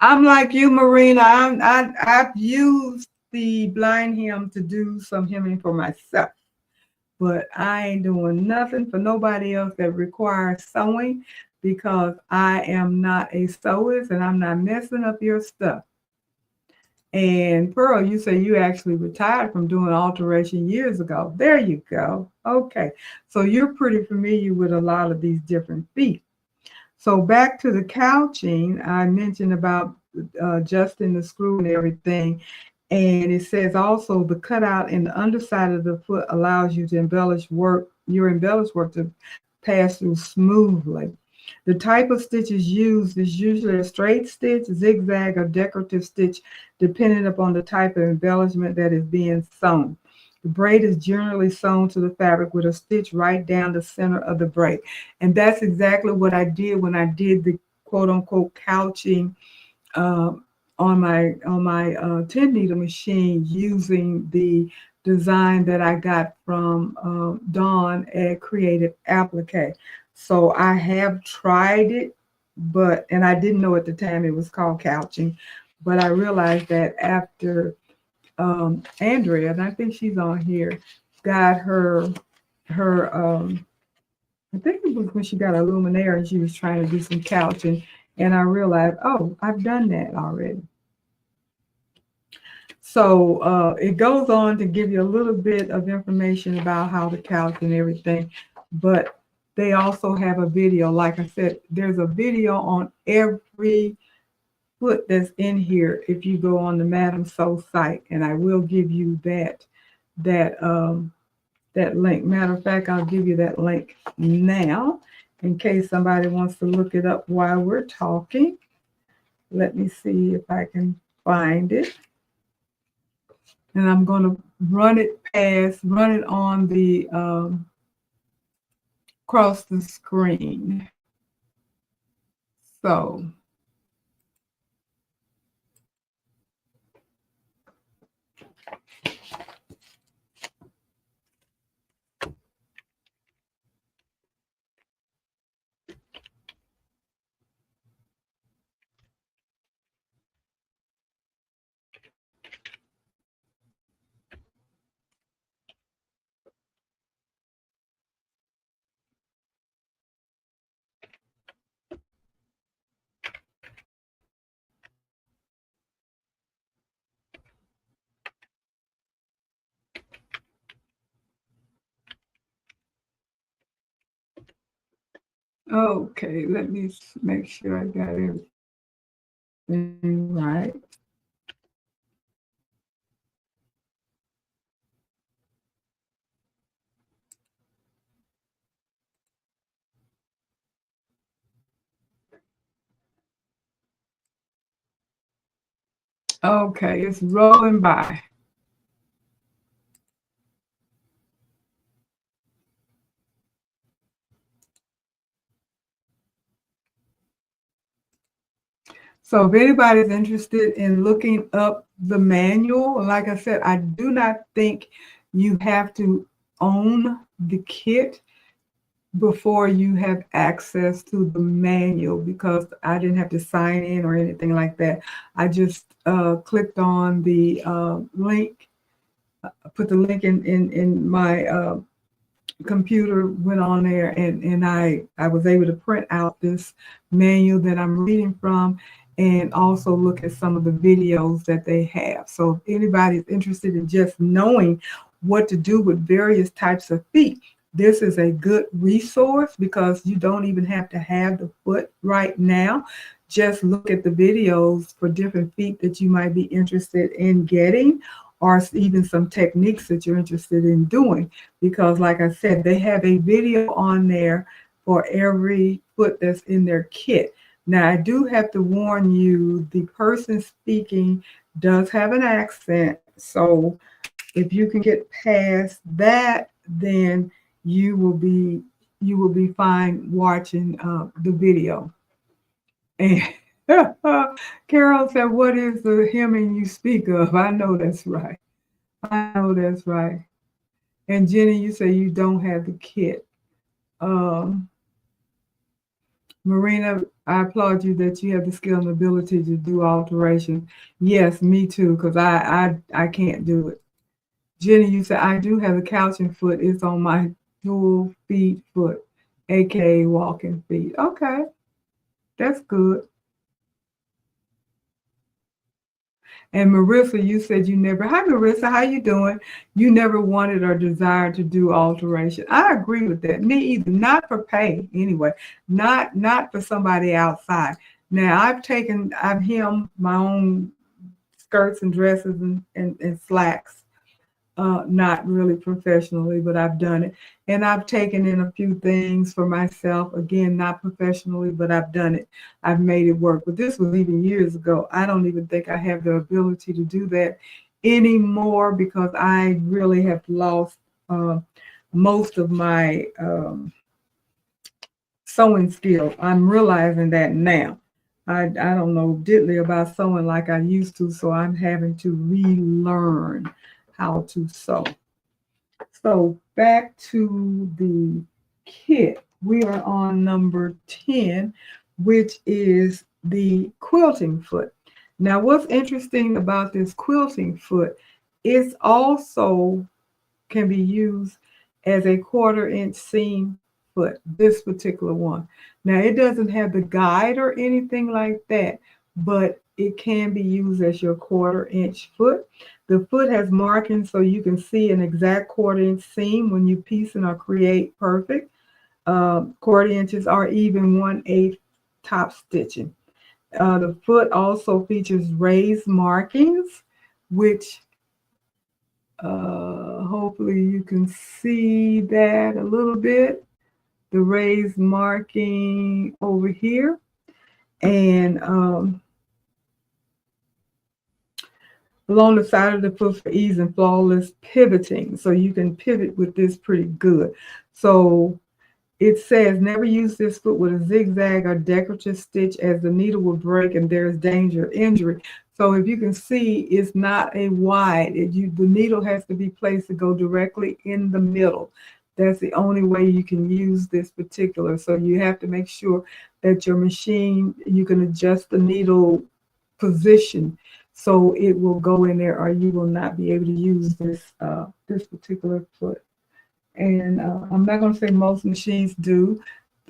I'm like you, Marina. I've used the blind hem to do some hemming for myself, but I ain't doing nothing for nobody else that requires sewing because I am not a sewist and I'm not messing up your stuff. And Pearl, you say you actually retired from doing alteration years ago. There you go. Okay. So you're pretty familiar with a lot of these different feet. So back to the couching, I mentioned about adjusting the screw and everything. And it says also the cutout in the underside of the foot allows you to your embellished work to pass through smoothly. The type of stitches used is usually a straight stitch, zigzag, or decorative stitch, depending upon the type of embellishment that is being sewn. The braid is generally sewn to the fabric with a stitch right down the center of the braid. And that's exactly what I did when I did the quote unquote couching on my 10 needle machine using the design that I got from Dawn at Creative Applique. So I have tried it, and I didn't know at the time it was called couching, but I realized that after Andrea, and I think she's on here, got her I think it was when she got a luminaire and she was trying to do some couching, and I realized, oh, I've done that already. So it goes on to give you a little bit of information about how to couch and everything, but they also have a video. Like I said, there's a video on every foot that's in here if you go on the Madam Sew site, and I will give you that link. Matter of fact, I'll give you that link now in case somebody wants to look it up while we're talking. Let me see if I can find it. And I'm going to run it on the across the screen. So okay, let me make sure I got everything right. Okay, it's rolling by. So if anybody's interested in looking up the manual, like I said, I do not think you have to own the kit before you have access to the manual, because I didn't have to sign in or anything like that. I just clicked on the link, put the link in my computer, went on there, and I was able to print out this manual that I'm reading from, and also look at some of the videos that they have. So if anybody's interested in just knowing what to do with various types of feet, this is a good resource, because you don't even have to have the foot right now. Just look at the videos for different feet that you might be interested in getting, or even some techniques that you're interested in doing. Because like I said, they have a video on there for every foot that's in their kit. Now, I do have to warn you, the person speaking does have an accent. So if you can get past that, then you will be fine watching the video. And Carol said, "What is the hemming you speak of?" I know that's right. I know that's right. And Jenny, you say you don't have the kit. Um, Marina, I applaud you that you have the skill and ability to do alteration. Yes, me too, because I can't do it. Jenny, you said I do have a couching foot. It's on my dual feet foot, aka walking feet. Okay, that's good. And Marissa, you said you never. Hi, Marissa. How you doing? You never wanted or desired to do alteration. I agree with that. Me either. Not for pay, anyway. Not for somebody outside. Now I've hemmed my own skirts and dresses and slacks. Not really professionally, but I've done it. And I've taken in a few things for myself. Again, not professionally, but I've done it. I've made it work. But this was even years ago. I don't even think I have the ability to do that anymore because I really have lost most of my sewing skill. I'm realizing that now. I don't know diddly about sewing like I used to, so I'm having to relearn how to sew. So back to the kit. We are on number 10, which is the quilting foot. Now, what's interesting about this quilting foot, it's also can be used as a 1/4 inch seam foot, this particular one. Now, it doesn't have the guide or anything like that, but it can be used as your 1/4 inch foot. The foot has markings so you can see an exact 1/4 inch seam when you piece and or create perfect. 1/4 inches or even 1/8 top stitching. The foot also features raised markings, which hopefully you can see that a little bit. The raised marking over here. And along the side of the foot for ease and flawless pivoting. So you can pivot with this pretty good. So it says never use this foot with a zigzag or decorative stitch as the needle will break and there is danger of injury. So if you can see, it's not a wide. The needle has to be placed to go directly in the middle. That's the only way you can use this particular. So you have to make sure that your machine, you can adjust the needle position so it will go in there, or you will not be able to use this particular foot. And I'm not going to say most machines do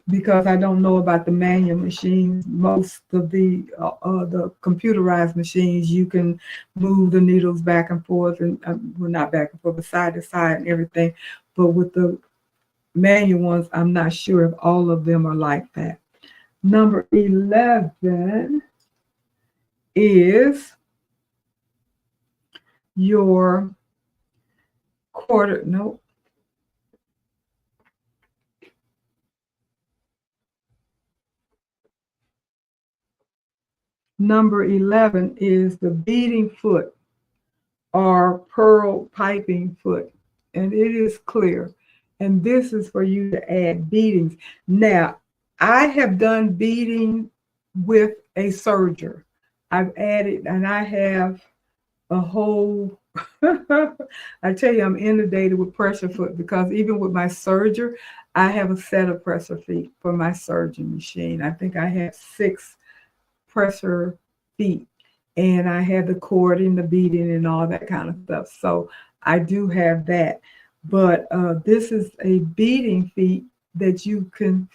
because I don't know about the manual machines. Most of the computerized machines, you can move the needles back and forth, and well, not back and forth, but side to side and everything. But with the manual ones, I'm not sure if all of them are like that. Number 11 is your Number 11 is the beading foot or pearl piping foot, and it is clear. And this is for you to add beadings. Now, I have done beading with a serger. I've added, and I have a whole, I tell you, I'm inundated with pressure foot because even with my serger, I have a set of pressure feet for my serging machine. I think I have 6 pressure feet, and I had the cording, the beading, and all that kind of stuff. So I do have that. But this is a beading feet that you can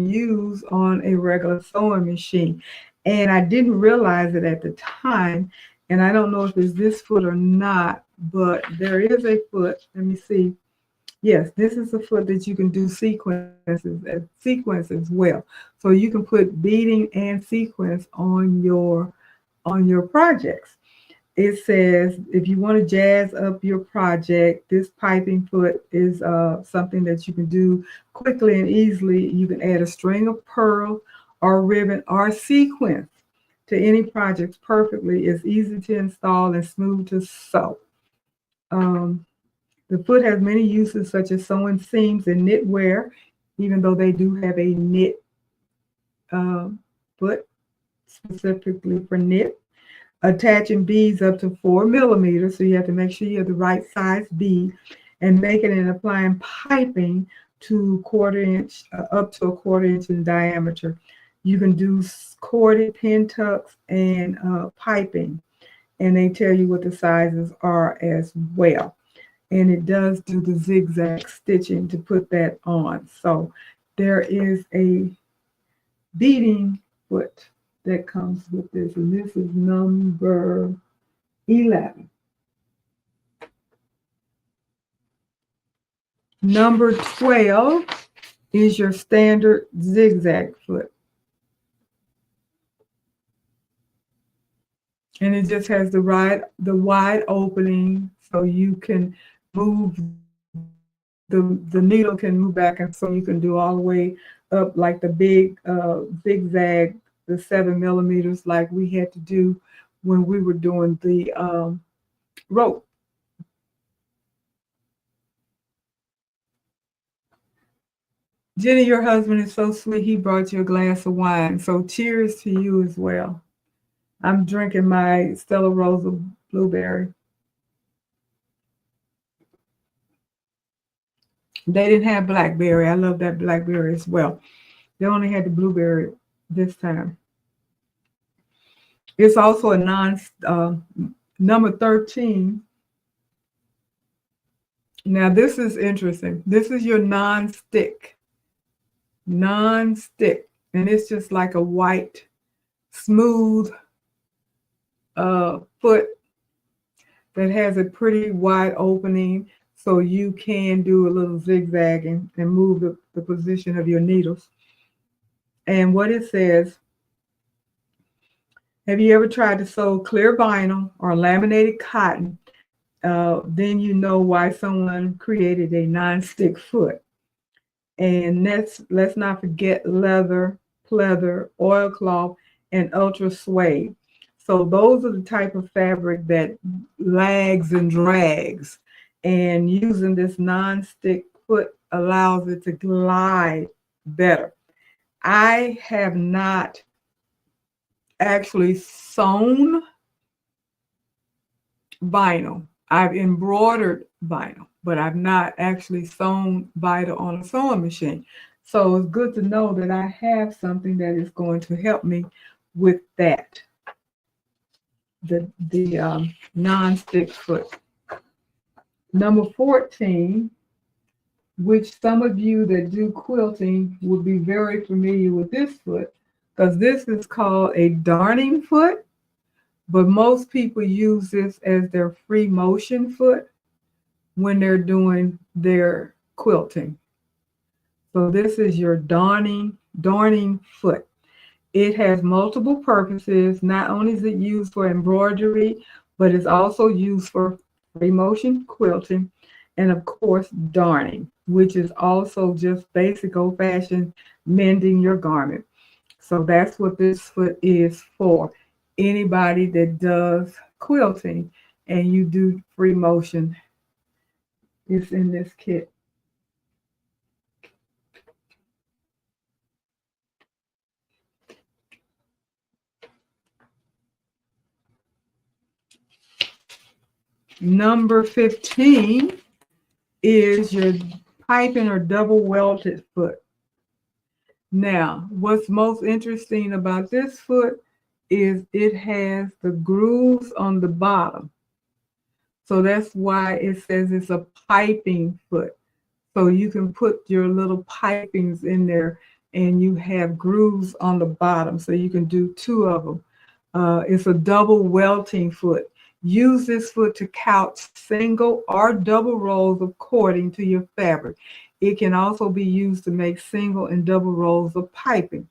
use on a regular sewing machine. And I didn't realize it at the time, and I don't know if it's this foot or not, but there is a foot. Let me see. Yes, this is a foot that you can do sequences as well. So you can put beading and sequence on your projects. It says if you want to jazz up your project, this piping foot is something that you can do quickly and easily. You can add a string of pearl or ribbon or sequence to any projects perfectly. It's easy to install and smooth to sew. The foot has many uses such as sewing seams and knitwear, even though they do have a knit foot specifically for knit. Attaching beads up to 4 millimeters, so you have to make sure you have the right size bead, and making and applying piping to quarter-inch, up to a quarter-inch in diameter. You can do corded pin tucks and piping, and they tell you what the sizes are as well. And it does do the zigzag stitching to put that on. So there is a beading foot that comes with this, and this is number 11. Number 12 is your standard zigzag foot. And it just has the wide opening, so you can move, the needle can move back, and so you can do all the way up like the big zigzag, the 7 millimeters, like we had to do when we were doing the rope. Jenny, your husband is so sweet. He brought you a glass of wine. So cheers to you as well. I'm drinking my Stella Rosa blueberry. They didn't have blackberry. I love that blackberry as well. They only had the blueberry this time. It's also a number 13. Now this is interesting. This is your non-stick. Non-stick. And it's just like a white, smooth foot that has a pretty wide opening, so you can do a little zigzagging and move the position of your needles. And what it says, have you ever tried to sew clear vinyl or laminated cotton? Then you know why someone created a non-stick foot. And let's not forget leather, pleather, oilcloth, and ultra suede. So those are the type of fabric that lags and drags. And using this non-stick foot allows it to glide better. I have not actually sewn vinyl. I've embroidered vinyl, but I've not actually sewn vinyl on a sewing machine. So it's good to know that I have something that is going to help me with that. The non-stick foot. Number 14, which some of you that do quilting would be very familiar with this foot, because this is called a darning foot, but most people use this as their free motion foot when they're doing their quilting. So this is your darning foot. It has multiple purposes. Not only is it used for embroidery, but it's also used for free motion quilting, and of course darning, which is also just basic old-fashioned mending your garment. So that's what this foot is for. Anybody that does quilting and you do free motion, it's in this kit. Number 15 is your piping or double welted foot. Now, what's most interesting about this foot is it has the grooves on the bottom. So that's why it says it's a piping foot. So you can put your little pipings in there and you have grooves on the bottom. So you can do 2 of them. It's a double welting foot. Use this foot to couch single or double rolls of cording to your fabric. It can also be used to make single and double rolls of piping.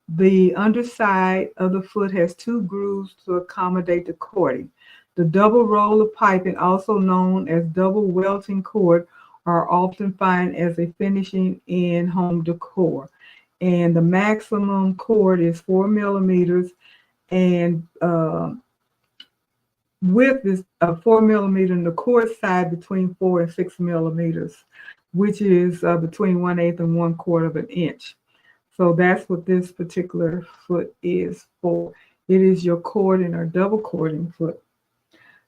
The underside of the foot has 2 grooves to accommodate the cording. The double roll of piping, also known as double welting cord, are often found as a finishing in home decor. And the maximum cord is 4 millimeters, and width is 4 millimeter, and the cord side between 4 and 6 millimeters, which is between 1/8 and 1/4 of an inch. So that's what this particular foot is for. It is your cording or double cording foot.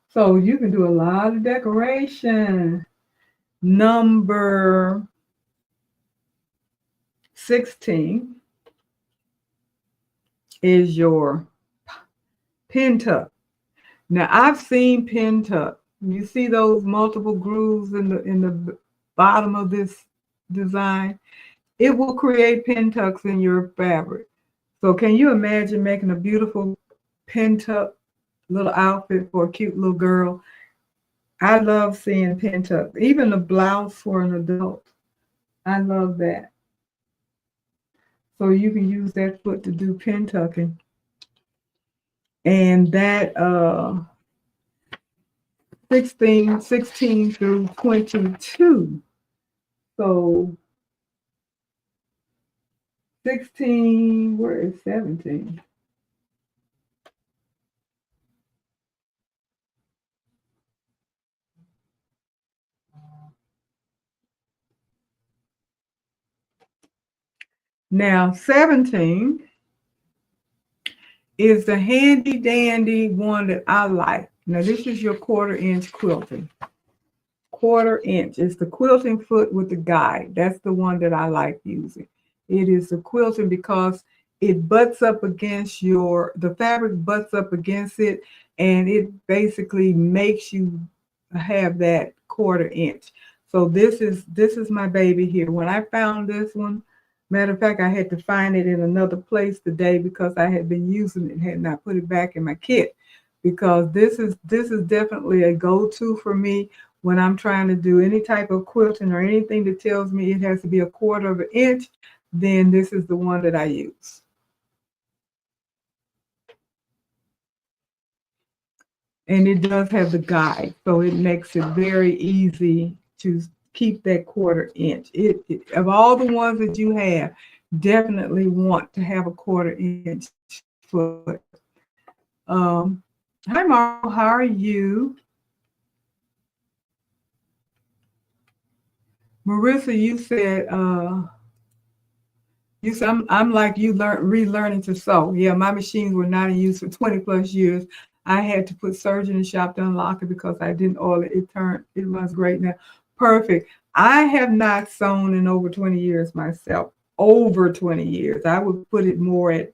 So you can do a lot of decoration. Number 16 is your pin tuck. Now I've seen pin tuck. You see those multiple grooves in the bottom of this design? It will create pin tucks in your fabric. So can you imagine making a beautiful pin tuck little outfit for a cute little girl? I love seeing pin tuck. Even the blouse for an adult. I love that. So you can use that foot to do pin tucking. And that 16 through 22. So 16, where is 17? Now 17 is the handy dandy one that I like. Now this is your 1/4 inch quilting. 1/4 inch. It's the quilting foot with the guide. That's the one that I like using. It is the quilting because it butts up against the fabric butts up against it, and it basically makes you have that 1/4 inch. So this is my baby here. When I found this one, matter of fact, I had to find it in another place today because I had been using it, had not put it back in my kit, because this is definitely a go-to for me when I'm trying to do any type of quilting or anything that tells me it has to be a 1/4 inch. Then this is the one that I use. And it does have the guide, so it makes it very easy to keep that 1/4 inch. Of all the ones that you have, definitely want to have a 1/4 inch foot. Hi, Marl, how are you? Marissa, you said I'm like you, relearning to sew. Yeah, my machines were not in use for 20 plus years. I had to put surge in the shop to unlock it because I didn't oil it. It runs great now. Perfect. I have not sewn in over 20 years myself. Over 20 years. I would put it more at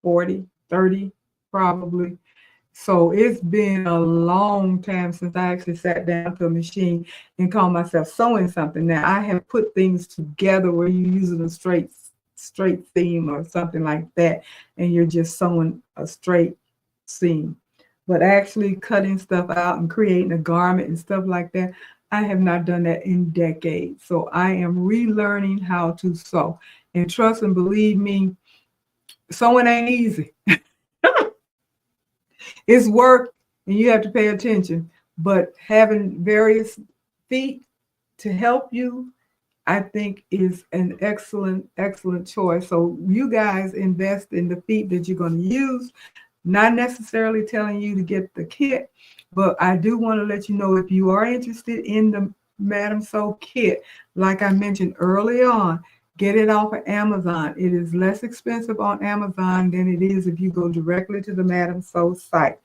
40, 30 probably. So it's been a long time since I actually sat down to a machine and called myself sewing something. Now I have put things together where you're using a straight seam or something like that, and you're just sewing a straight seam. But actually cutting stuff out and creating a garment and stuff like that, I have not done that in decades. So I am relearning how to sew. And trust and believe me, sewing ain't easy. It's work and you have to pay attention, but having various feet to help you, I think is an excellent choice. So you guys invest in the feet that you're going to use, not necessarily telling you to get the kit, but I do want to let you know if you are interested in the Madam Sew kit, like I mentioned early on, get it off of Amazon. It is less expensive on Amazon than it is if you go directly to the Madam Sew site.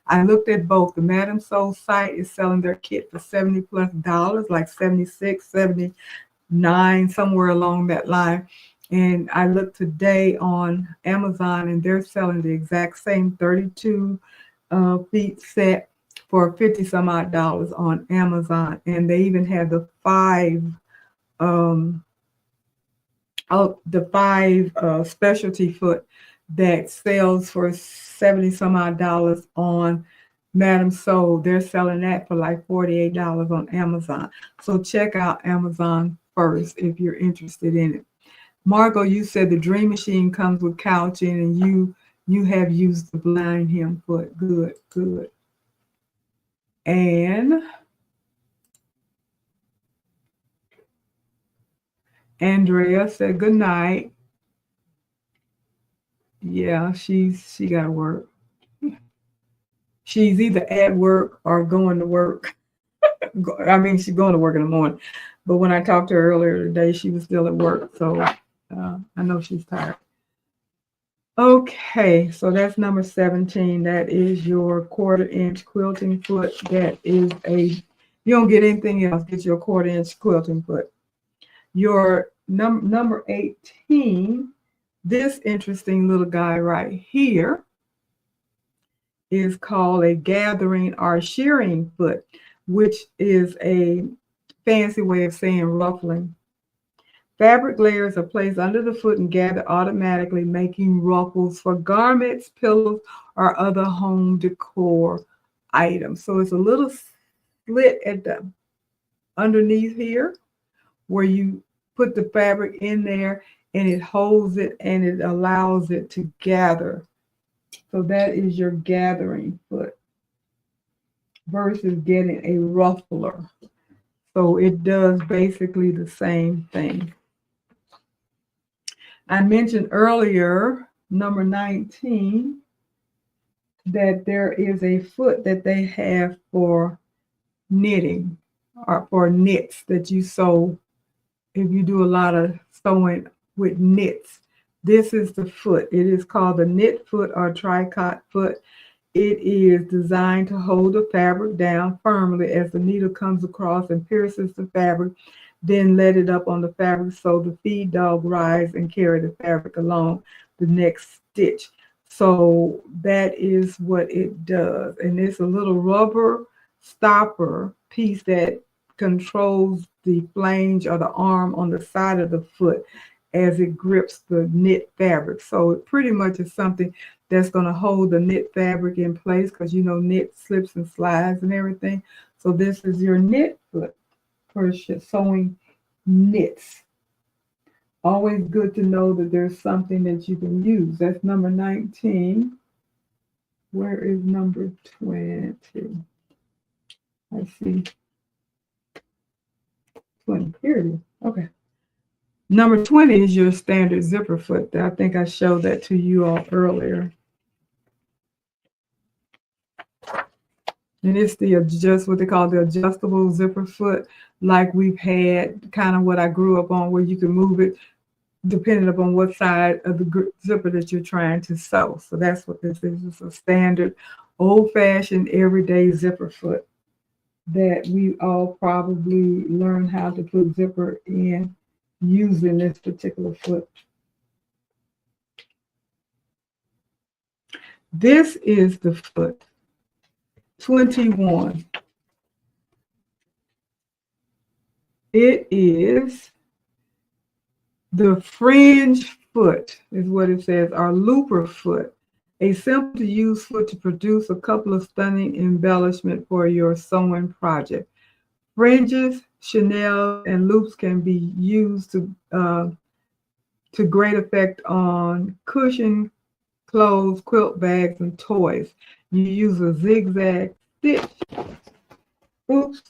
I looked at both. The Madam Sew site is selling their kit for $70 plus, like 76, 79, somewhere along that line. And I looked today on Amazon and they're selling the exact same 32 feet set for 50 some odd dollars on Amazon. And they even have the five specialty foot that sells for 70 some odd dollars on Madam Sew. They're selling that for like $48 on Amazon. So check out Amazon first if you're interested in it. Margot, you said the Dream Machine comes with couching and you have used the blind hem foot. Good. And Andrea said good night. Yeah, she got to work. She's either at work or going to work. I mean, she's going to work in the morning. But when I talked to her earlier today, she was still at work. So I know she's tired. Okay, so that's number 17. That is your 1/4 inch quilting foot. That is you don't get anything else. Get your 1/4 inch quilting foot. Your number 18, this interesting little guy right here is called a gathering or shearing foot, which is a fancy way of saying ruffling. Fabric layers are placed under the foot and gather automatically, making ruffles for garments, pillows, or other home decor items. So it's a little slit at the underneath here where you put the fabric in there and it holds it and it allows it to gather. So that is your gathering foot versus getting a ruffler. So it does basically the same thing. I mentioned earlier, number 19, that there is a foot that they have for knitting or for knits that you sew. If you do a lot of sewing with knits, this is the foot. It is called the knit foot or tricot foot. It is designed to hold the fabric down firmly as the needle comes across and pierces the fabric, then let it up on the fabric so the feed dog rise and carry the fabric along the next stitch. So that is what it does. And it's a little rubber stopper piece that controls the flange or the arm on the side of the foot as it grips the knit fabric. So it pretty much is something that's going to hold the knit fabric in place because you know knit slips and slides and everything. So this is your knit foot for sewing knits. Always good to know that there's something that you can use. That's number 19. Where is number 20? Let's see. 20, here it is. Okay. Number 20 is your standard zipper foot. I think I showed that to you all earlier. And it's what they call the adjustable zipper foot, like we've had kind of what I grew up on, where you can move it depending upon what side of the zipper that you're trying to sew. So that's what this is. It's a standard, old-fashioned, everyday zipper foot that we all probably learned how to put zipper in using this particular foot. This is the foot 21. It is the fringe foot, is what it says, or looper foot, a simple to use foot to produce a couple of stunning embellishment for your sewing project. Fringes, chenille, and loops can be used to great effect on cushion, clothes, quilt bags, and toys. You use a zigzag stitch. Oops.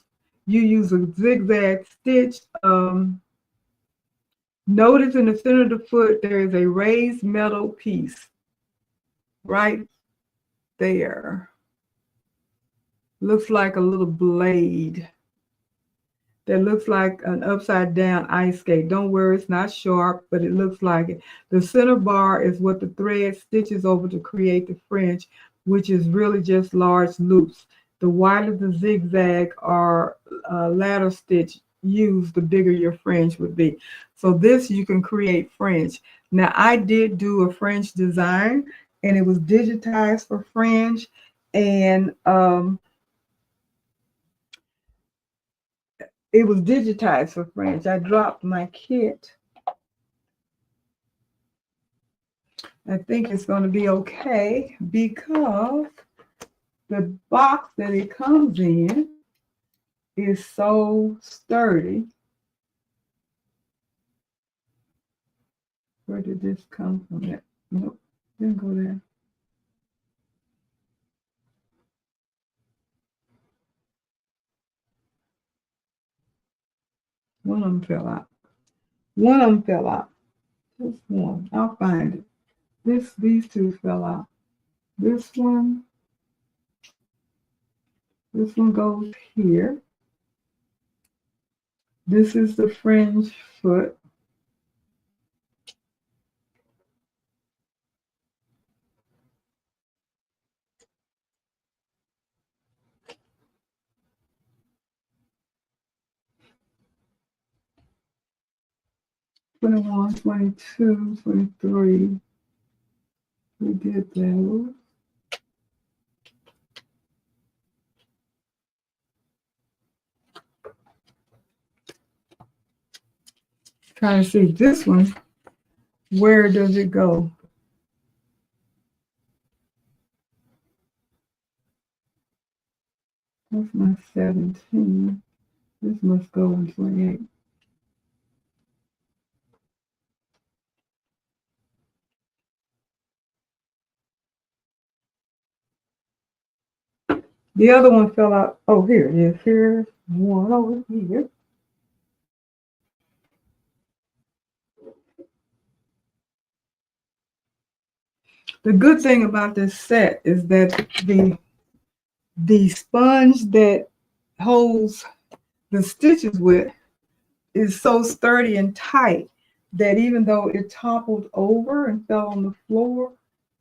You use a zigzag stitch. Notice in the center of the foot, there is a raised metal piece right there. Looks like a little blade that looks like an upside down ice skate. Don't worry, it's not sharp, but it looks like it. The center bar is what the thread stitches over to create the fringe, which is really just large loops. The wider the zigzag or ladder stitch used, the bigger your fringe would be. So this, you can create fringe. Now, I did do a fringe design, and it was digitized for fringe, and it was digitized for fringe. I dropped my kit. I think it's going to be okay because the box that it comes in is so sturdy. Where did this come from? Nope, didn't go there. One of them fell out. One of them fell out. Just one. I'll find it. These two fell out. This one goes here. This is the fringe foot. 21, 22, 23. We did those. Trying to see this one. Where does it go? That's my 17. This must go in 28. The other one fell out. Oh, here it is. Here's one over here. The good thing about this set is that the sponge that holds the stitches with is so sturdy and tight that even though it toppled over and fell on the floor,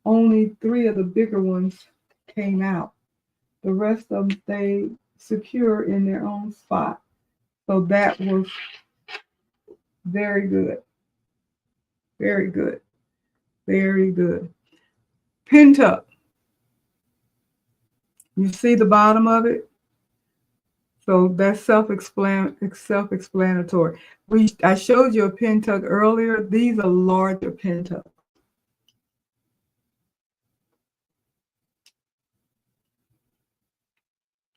only 3 of the bigger ones came out. The rest of them stayed secure in their own spot. So that was very good. Very good. Very good. Pin tuck. You see the bottom of it? So that's self-explanatory. I showed you a pin tuck earlier. These are larger pin tucks.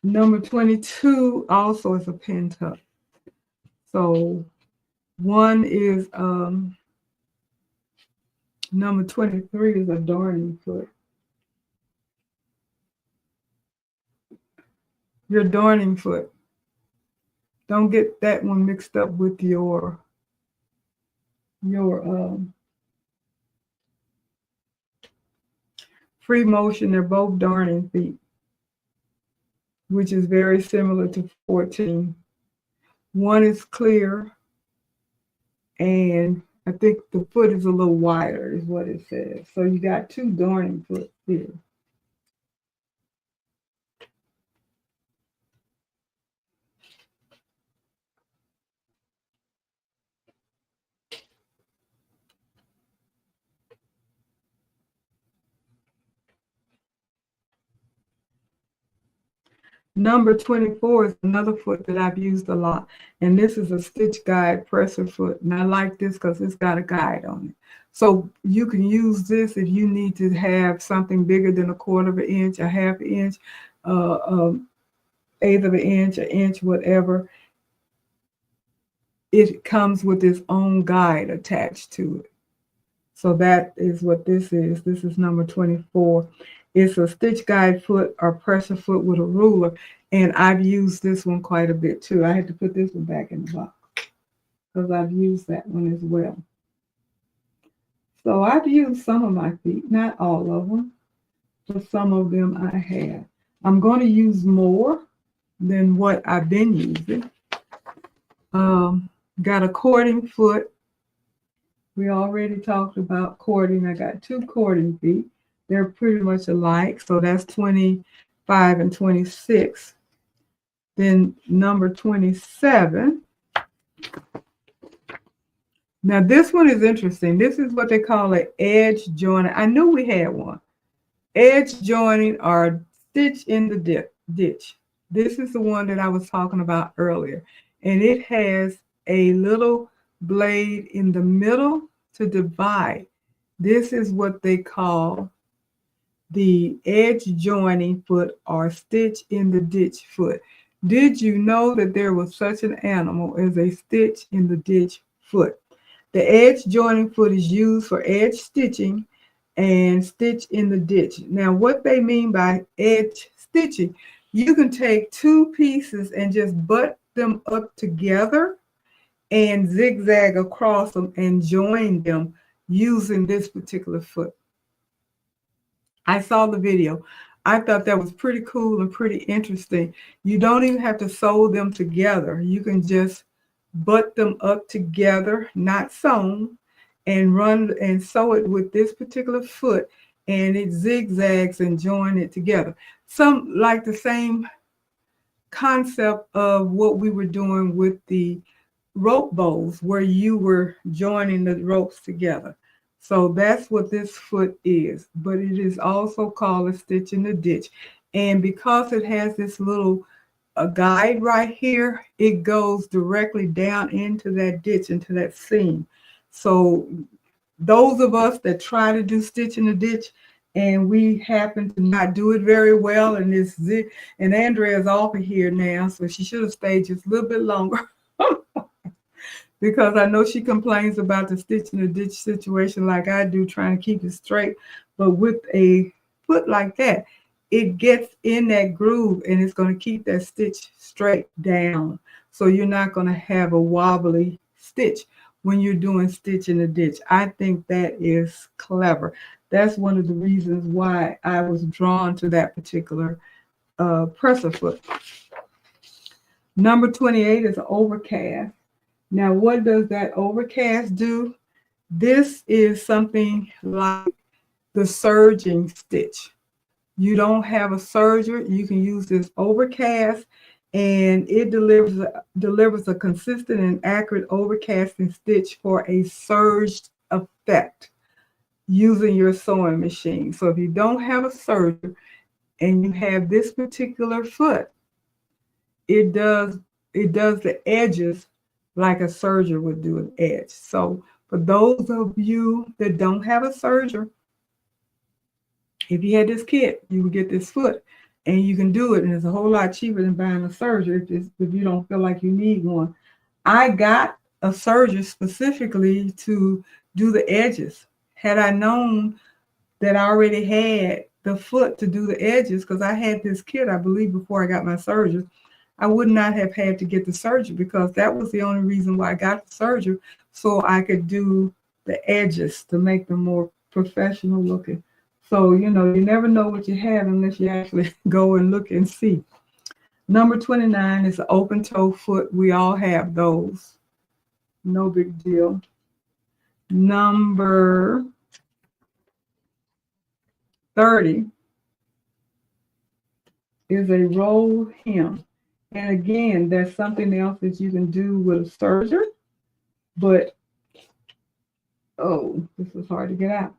Number 22 also is a pin tuck. So one is number 23 is a darning foot. Your darning foot. Don't get that one mixed up with your free motion. They're both darning feet, which is very similar to 14. One is clear, and I think the foot is a little wider, is what it says. So you got 2 darning foot here. Number 24 is another foot that I've used a lot. And this is a stitch guide presser foot. And I like this because it's got a guide on it. So you can use this if you need to have something bigger than 1/4 of an inch, 1/2 inch, 1/8 of an inch, whatever. It comes with its own guide attached to it. So that is what this is. This is number 24. It's a stitch guide foot or pressure foot with a ruler. And I've used this one quite a bit too. I had to put this one back in the box because I've used that one as well. So I've used some of my feet, not all of them, but some of them I have. I'm going to use more than what I've been using. Got a cording foot. We already talked about cording. I got 2 cording feet. They're pretty much alike. So that's 25 and 26. Then number 27. Now this one is interesting. This is what they call an edge joining. I knew we had one. Edge joining or stitch in the ditch. This is the one that I was talking about earlier. And it has a little blade in the middle to divide. This is what they call the edge joining foot or stitch in the ditch foot. Did you know that there was such an animal as a stitch in the ditch foot? The edge joining foot is used for edge stitching and stitch in the ditch. Now, what they mean by edge stitching, you can take 2 pieces and just butt them up together and zigzag across them and join them using this particular foot. I saw the video. I thought that was pretty cool and pretty interesting. You don't even have to sew them together. You can just butt them up together, not sewn, and run and sew it with this particular foot, and it zigzags and join it together. Some like the same concept of what we were doing with the rope bows where you were joining the ropes together. So that's what this foot is, but it is also called a stitch in the ditch. And because it has this little guide right here, it goes directly down into that ditch, into that seam. So those of us that try to do stitch in the ditch and we happen to not do it very well, and and Andrea's off of here now, so she should have stayed just a little bit longer. Because I know she complains about the stitch in the ditch situation like I do, trying to keep it straight. But with a foot like that, it gets in that groove and it's going to keep that stitch straight down. So you're not going to have a wobbly stitch when you're doing stitch in the ditch. I think that is clever. That's one of the reasons why I was drawn to that particular presser foot. Number 28 is overcast. Now, what does that overcast do? This is something like the serging stitch. You don't have a serger, you can use this overcast, and it delivers a consistent and accurate overcasting stitch for a serged effect using your sewing machine. So if you don't have a serger and you have this particular foot, it does the edges like a serger would do an edge. So for those of you that don't have a serger, if you had this kit, you would get this foot and you can do it. And it's a whole lot cheaper than buying a serger if you don't feel like you need one. I got a serger specifically to do the edges. Had I known that I already had the foot to do the edges, because I had this kit, I believe, before I got my serger, I would not have had to get the serger, because that was the only reason why I got the serger, so I could do the edges to make them more professional looking. So, you never know what you have unless you actually go and look and see. Number 29 is an open toe foot. We all have those. No big deal. Number 30 is a roll hem. And again, there's something else that you can do with a serger, but, oh, this is hard to get out.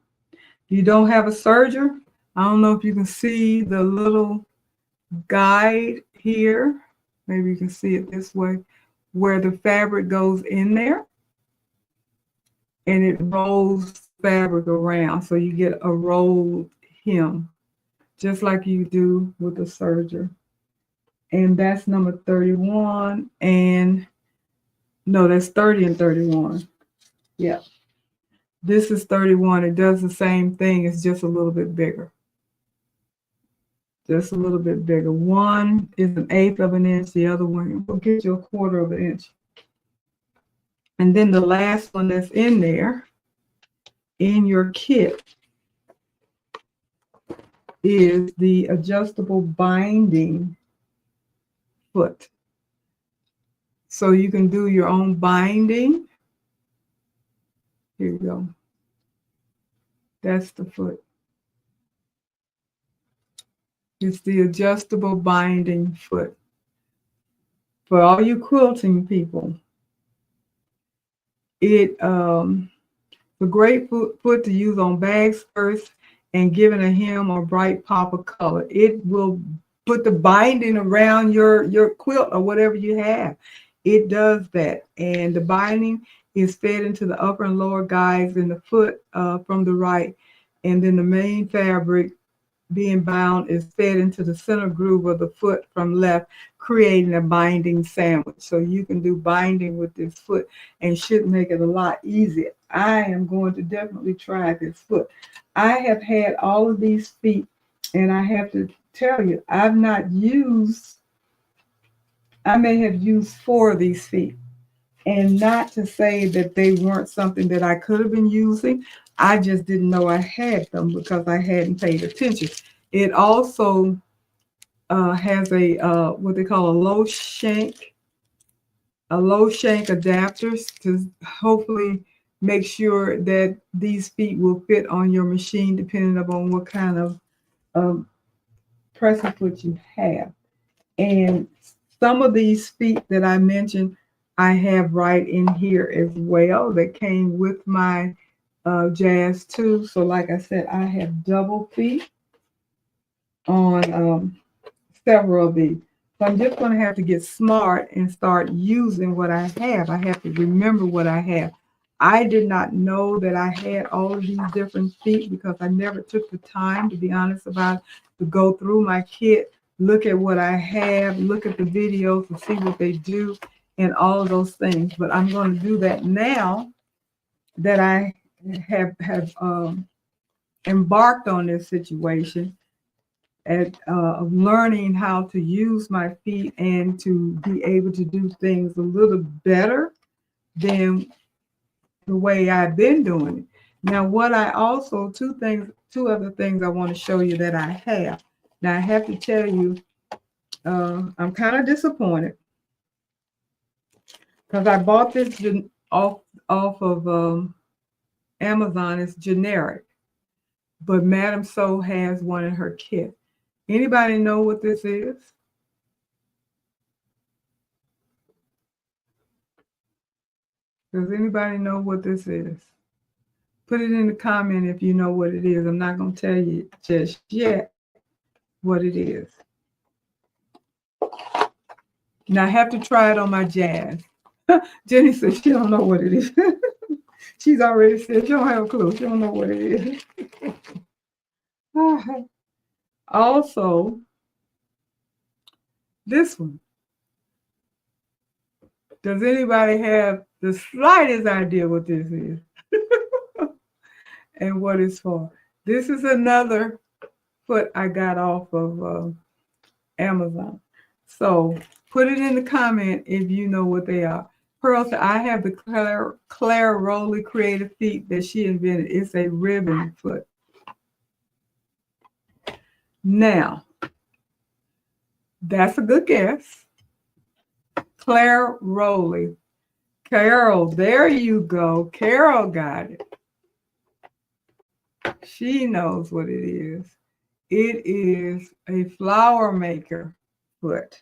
You don't have a serger. I don't know if you can see the little guide here. Maybe you can see it this way, where the fabric goes in there and it rolls fabric around. So you get a rolled hem, just like you do with a serger. And that's number 31. And no, that's 30 and 31. Yeah. This is 31. It does the same thing. It's just a little bit bigger. Just a little bit bigger. One is 1/8 of an inch. The other one will get you 1/4 of an inch. And then the last one that's in there, in your kit, is the adjustable binding foot. So you can do your own binding. Here you go. That's the foot. It's the adjustable binding foot. For all you quilting people, it's a great foot to use on bags first and giving a hem or bright pop of color. It will put the binding around your quilt or whatever you have. It does that. And the binding is fed into the upper and lower guides in the foot from the right. And then the main fabric being bound is fed into the center groove of the foot from left, creating a binding sandwich. So you can do binding with this foot and should make it a lot easier. I am going to definitely try this foot. I have had all of these feet, and I have to tell you, I may have used 4 of these feet. And not to say that they weren't something that I could have been using. I just didn't know I had them because I hadn't paid attention. It also has a what they call a low shank adapter to hopefully make sure that these feet will fit on your machine depending upon what kind of presser foot you have. And some of these feet that I mentioned, I have right in here as well that came with my jazz too. So like I said, I have double feet on several of these. So I'm just going to have to get smart and start using what I have. I have to remember what I have. I did not know that I had all of these different feet because I never took the time, to be honest about it, to go through my kit, look at what I have, look at the videos to see what they do and all of those things. But I'm going to do that now that I have embarked on this situation of learning how to use my feet and to be able to do things a little better than the way I've been doing it. Now, what I also, two other things I want to show you that I have. Now, I have to tell you, I'm kind of disappointed because I bought this off of Amazon. It's generic, but Madame So has one in her kit. Anybody know what this is? Does anybody know what this is? Put it in the comment if you know what it is. I'm not going to tell you just yet what it is. Now, I have to try it on my jazz. Jenny said she don't know what it is. She's already said she don't have a clue. She don't know what it is. Also, this one. Does anybody have the slightest idea what this is? And what it's for? This is another foot I got off of Amazon. So put it in the comment if you know what they are. Pearl said, I have the Claire Rowley Creative Feet that she invented. It's a ribbon foot. Now, that's a good guess. Claire Rowley. Carol, there you go. Carol got it. She knows what it is. It is a flower maker foot.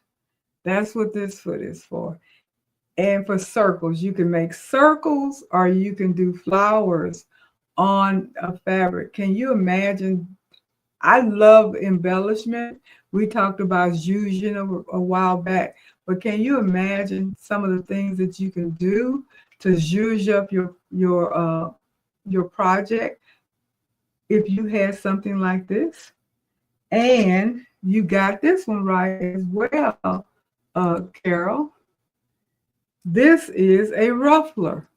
That's what this foot is for. And for circles, you can make circles or you can do flowers on a fabric. Can you imagine? I love embellishment. We talked about zhuzhing a while back, but can you imagine some of the things that you can do to zhuzh up your project if you had something like this? And you got this one right as well, Carol. This is a ruffler.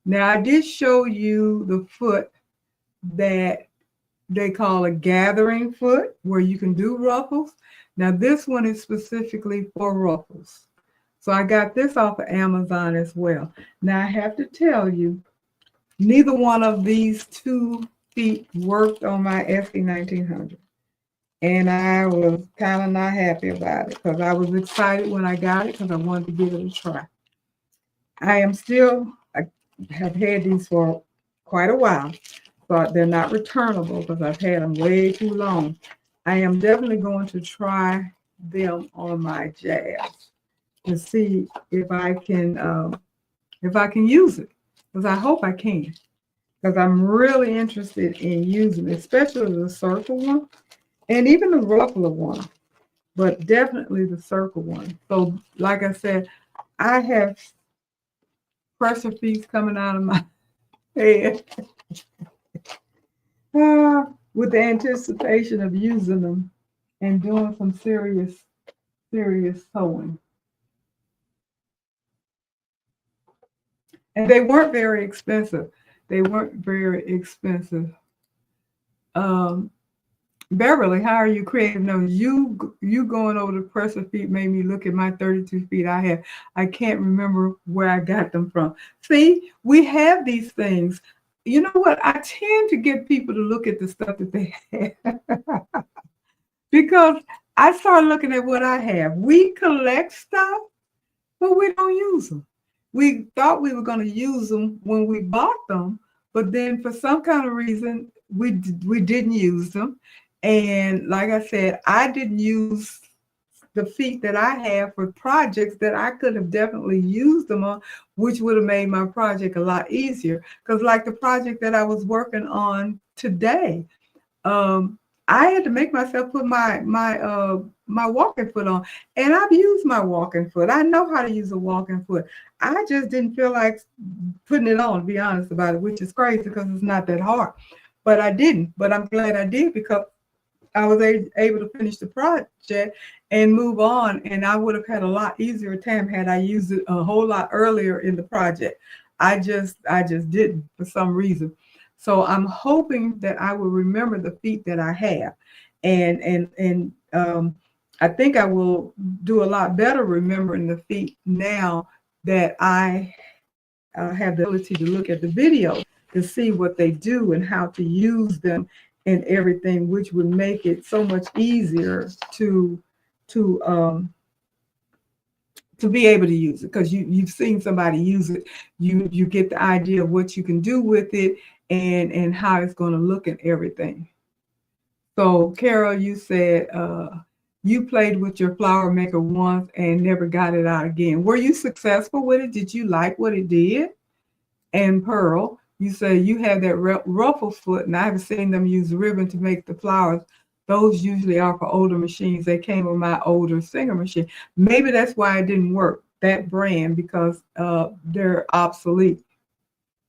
Now, I did show you the foot that they call a gathering foot, where you can do ruffles. Now, this one is specifically for ruffles. So I got this off of Amazon as well. Now, I have to tell you, neither one of these two feet worked on my SE 1900. And I was kind of not happy about it because I was excited when I got it because I wanted to give it a try. I have had these for quite a while, but they're not returnable because I've had them way too long. I am definitely going to try them on my jazz to see if I can use it, because I hope I can, because I'm really interested in using it, especially the circle one and even the ruffler one, but definitely the circle one. So like I said, I have pressure feet coming out of my head with the anticipation of using them and doing some serious sewing. And they weren't very expensive. Beverly, how are you creative? No, you going over the pressure feet made me look at my 32 feet I have. I can't remember where I got them from. See, we have these things. You know what? I tend to get people to look at the stuff that they have because I start looking at what I have. We collect stuff, but we don't use them. We thought we were going to use them when we bought them, but then for some kind of reason, we didn't use them. And like I said, I didn't use the feet that I have for projects that I could have definitely used them on, which would have made my project a lot easier. Because like the project that I was working on today, I had to make myself put my walking foot on, and I've used my walking foot. I know how to use a walking foot. I just didn't feel like putting it on, to be honest about it, which is crazy because it's not that hard. But I didn't. But I'm glad I did because I was able to finish the project and move on. And I would have had a lot easier time had I used it a whole lot earlier in the project. I just didn't for some reason. So I'm hoping that I will remember the feet that I have, and I think I will do a lot better remembering the feet now that I have the ability to look at the video to see what they do and how to use them and everything, which would make it so much easier to be able to use it, because you've seen somebody use it. You get the idea of what you can do with it and how it's going to look and everything. So Carol, you said you played with your flower maker once and never got it out again. Were you successful with it? Did you like what it did? And Pearl, you say you have that ruffle foot, and I haven't seen them use ribbon to make the flowers. Those usually are for older machines. They came with my older Singer machine. Maybe that's why it didn't work, that brand, because they're obsolete.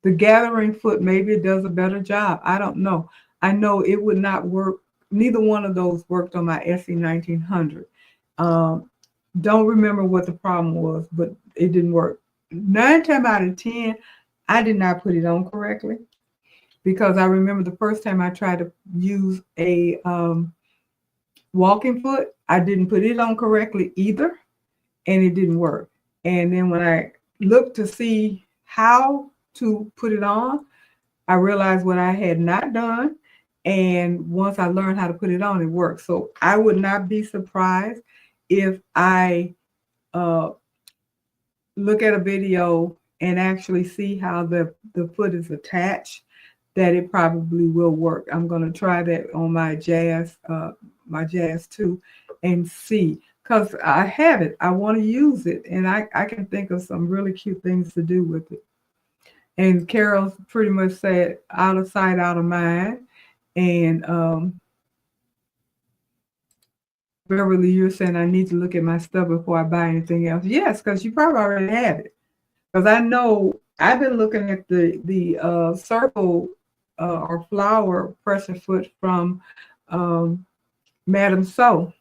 The gathering foot, maybe it does a better job. I don't know. I know it would not work. Neither one of those worked on my SE 1900. Don't remember what the problem was, but it didn't work. 9 times out of 10, I did not put it on correctly, because I remember the first time I tried to use a walking foot, I didn't put it on correctly either, and it didn't work. And then when I looked to see how to put it on, I realized what I had not done. And once I learned how to put it on, it worked. So I would not be surprised if I look at a video and actually see how the foot is attached, that it probably will work. I'm going to try that on my Jazz 2 and see, because I have it. I want to use it, and I can think of some really cute things to do with it. And Carol pretty much said out of sight, out of mind. And Beverly, you're saying I need to look at my stuff before I buy anything else. Yes, because you probably already have it. Because I know I've been looking at the circle or flower pressure foot from Madame So.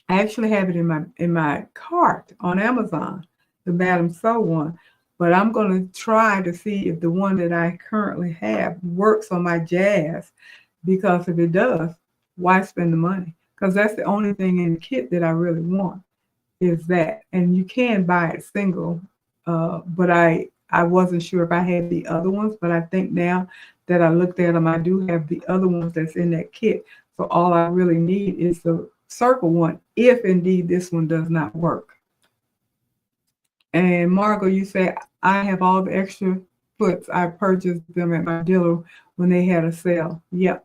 I actually have it in my cart on Amazon, the Madame So one. But I'm going to try to see if the one that I currently have works on my Jazz, because if it does, why spend the money? Because that's the only thing in the kit that I really want, is that. And you can buy it single, but I wasn't sure if I had the other ones, but I think now that I looked at them, I do have the other ones that's in that kit. So all I really need is the circle one, if indeed this one does not work. And Margot, you say, I have all the extra foots. I purchased them at my dealer when they had a sale. Yep.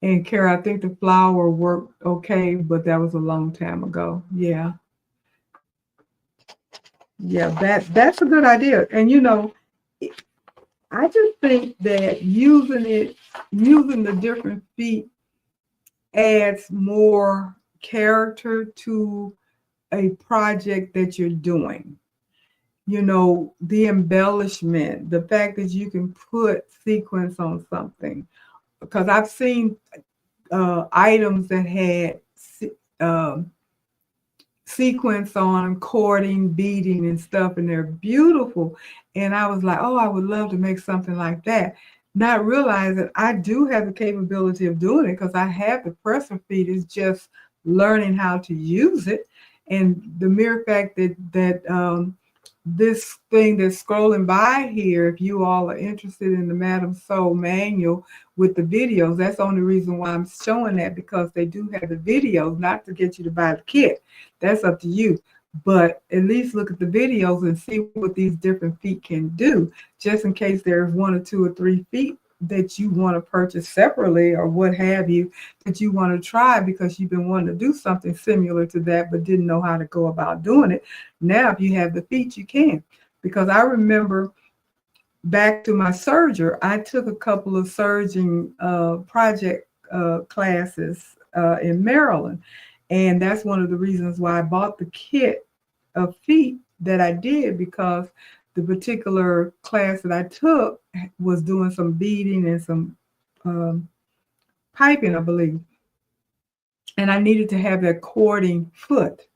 And Kara, I think the flower worked okay, but that was a long time ago. Yeah. Yeah, that's a good idea. And you know, I just think that using the different feet adds more character to a project that you're doing. You know, the embellishment, the fact that you can put sequins on something, because I've seen items that had sequins on, cording, beading and stuff, and they're beautiful. And I was like, oh, I would love to make something like that. Not realizing I do have the capability of doing it, because I have the presser feet. It's just learning how to use it. And the mere fact that this thing that's scrolling by here, if you all are interested in the Madame So manual with the videos, that's the only reason why I'm showing that, because they do have the videos, not to get you to buy the kit. That's up to you. But at least look at the videos and see what these different feet can do, just in case there's 1 or 2 or 3 feet that you want to purchase separately or what have you, that you want to try because you've been wanting to do something similar to that but didn't know how to go about doing it. Now, if you have the feet, you can. Because I remember back to my serger, I took a couple of serging project classes in Maryland. And that's one of the reasons why I bought the kit of feet that I did, because the particular class that I took was doing some beading and some piping, I believe. And I needed to have that cording foot.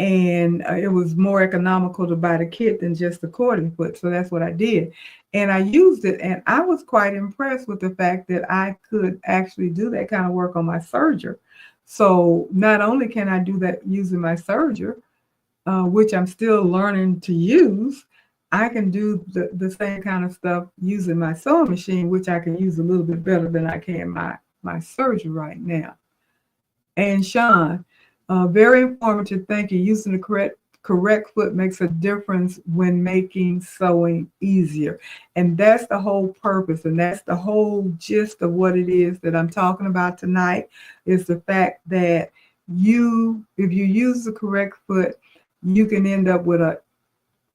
And it was more economical to buy the kit than just the cording foot. So that's what I did. And I used it. And I was quite impressed with the fact that I could actually do that kind of work on my serger. So not only can I do that using my serger, which I'm still learning to use, I can do the same kind of stuff using my sewing machine, which I can use a little bit better than I can my serger right now. And Sean, very informative. Thank you. Using the correct foot makes a difference when making sewing easier. And that's the whole purpose. And that's the whole gist of what it is that I'm talking about tonight, is the fact that if you use the correct foot, you can end up with a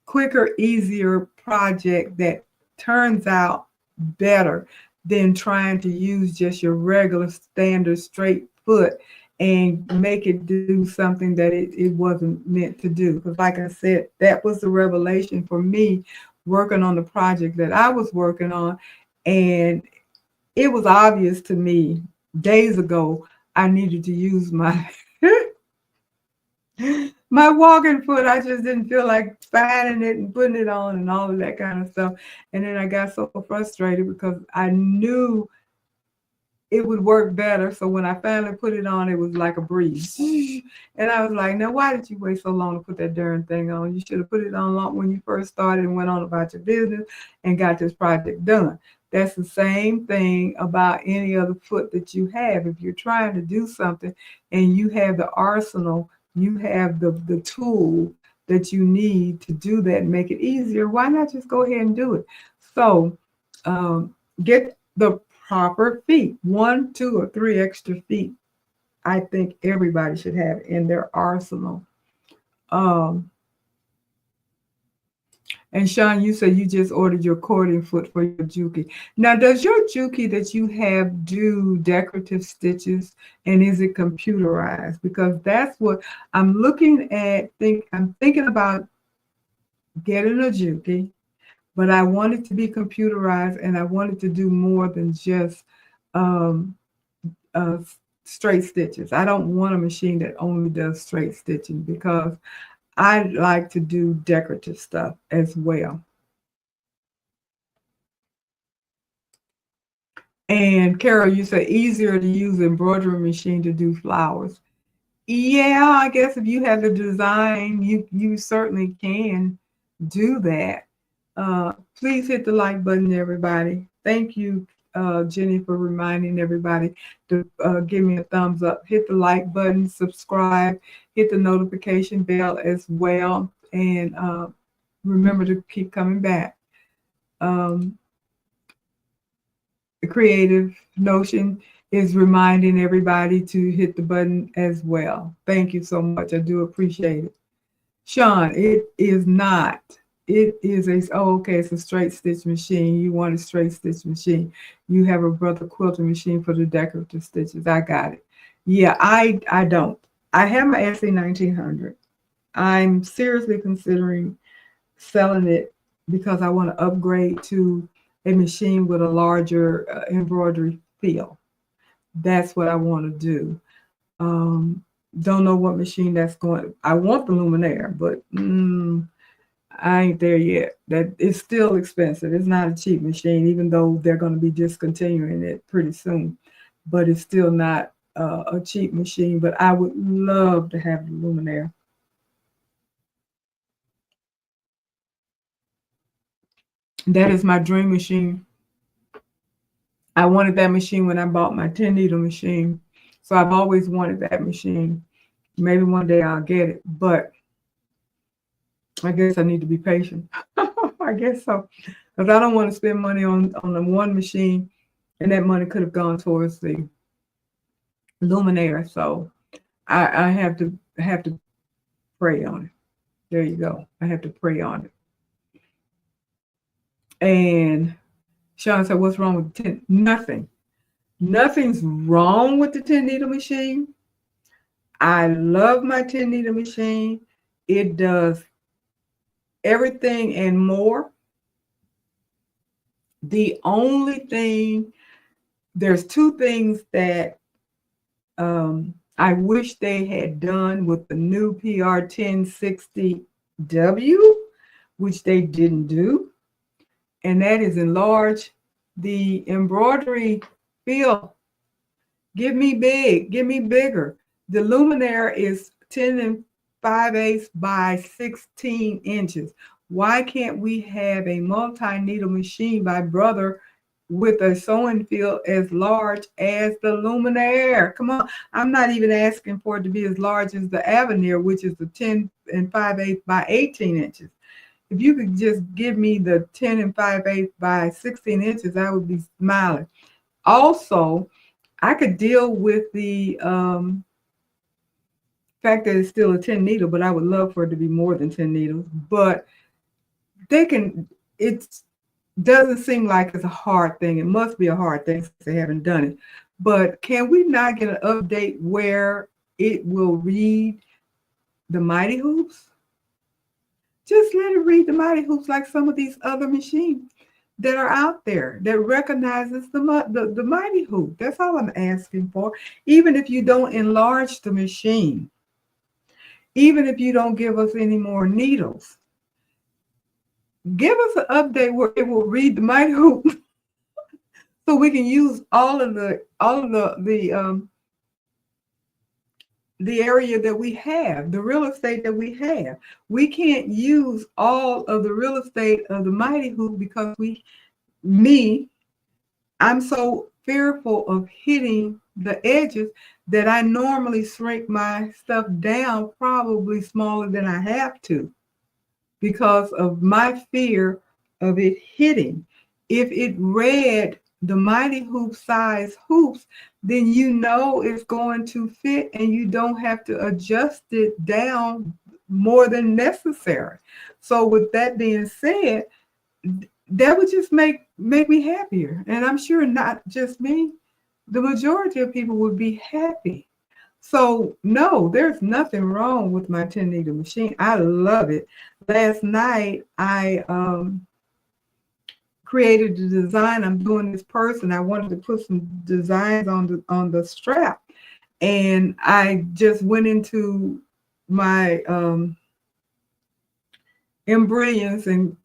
quicker, easier project that turns out better than trying to use just your regular standard straight foot and make it do something that it wasn't meant to do. Because like I said, that was the revelation for me working on the project that I was working on. And it was obvious to me days ago I needed to use my my walking foot. I just didn't feel like finding it and putting it on and all of that kind of stuff. And then I got so frustrated because I knew it would work better. So when I finally put it on, it was like a breeze. And I was like, now, why did you wait so long to put that darn thing on? You should have put it on when you first started and went on about your business and got this project done. That's the same thing about any other foot that you have. If you're trying to do something and you have the arsenal, you have the tool that you need to do that and make it easier, why not just go ahead and do it? So get the proper feet, 1, 2, or 3 extra feet. I think everybody should have in their arsenal. And Sean, you said you just ordered your cording foot for your juki. Now, does your juki that you have do decorative stitches, and is it computerized? Because that's what I'm looking at. I'm thinking about getting a juki, but I want it to be computerized, and I want it to do more than just straight stitches. I don't want a machine that only does straight stitching, because I like to do decorative stuff as well. And Carol, you say easier to use embroidery machine to do flowers. Yeah, I guess if you have the design, you certainly can do that. Please hit the like button, everybody. Thank you, Jenny, for reminding everybody to give me a thumbs up. Hit the like button, subscribe, hit the notification bell as well, and remember to keep coming back. The Creative Notion is reminding everybody to hit the button as well. Thank you so much. I do appreciate it. Sean, it is not. It is it's a straight stitch machine. You want a straight stitch machine. You have a brother quilting machine for the decorative stitches. I got it. Yeah, I don't. I have my SC 1900. I'm seriously considering selling it because I want to upgrade to a machine with a larger embroidery feel. That's what I want to do. Don't know what machine that's going. I want the Luminaire, but I ain't there yet. That it's still expensive. It's not a cheap machine, even though they're going to be discontinuing it pretty soon. But it's still not a cheap machine. But I would love to have the Luminaire. That is my dream machine. I wanted that machine when I bought my 10 needle machine. So I've always wanted that machine. Maybe one day I'll get it, but I guess I need to be patient. I guess so, because I don't want to spend money on the one machine and that money could have gone towards the luminaire. So I have to pray on it. There you go. I have to pray on it. And Sean said, "What's wrong with the 10?" Nothing. Nothing's wrong with the 10 needle machine. I love my 10 needle machine. It does everything and more. The only thing, there's two things that I wish they had done with the new PR 1060W, which they didn't do. And that is enlarge the embroidery field. Give me big, give me bigger. The luminaire is 10 5/8 by 16 inches. Why can't we have a multi-needle machine by Brother with a sewing field as large as the luminaire? Come on, I'm not even asking for it to be as large as the Avenir, which is the 10 5/8 by 18 inches. If you could just give me the 10 5/8 by 16 inches, I would be smiling. Also, I could deal with the fact that it's still a 10 needle, but I would love for it to be more than 10 needles. But they can, it doesn't seem like it's a hard thing. It must be a hard thing since they haven't done it. But can we not get an update where it will read the Mighty Hoops? Just let it read the Mighty Hoops like some of these other machines that are out there that recognizes the Mighty Hoop. That's all I'm asking for. Even if you don't enlarge the machine, even if you don't give us any more needles, give us an update where it will read the Mighty Hoop so we can use all of the area that we have, the real estate that we have. We can't use all of the real estate of the Mighty Hoop because I'm so fearful of hitting the edges that I normally shrink my stuff down probably smaller than I have to because of my fear of it hitting. If it read the Mighty Hoop size hoops, then you know it's going to fit and you don't have to adjust it down more than necessary. So with that being said, that would just make me happier. And I'm sure not just me, the majority of people would be happy. So no, there's nothing wrong with my 10 needle machine. I love it. Last night I created the design. I'm doing this purse and I wanted to put some designs on the strap. And I just went into my embrilliance and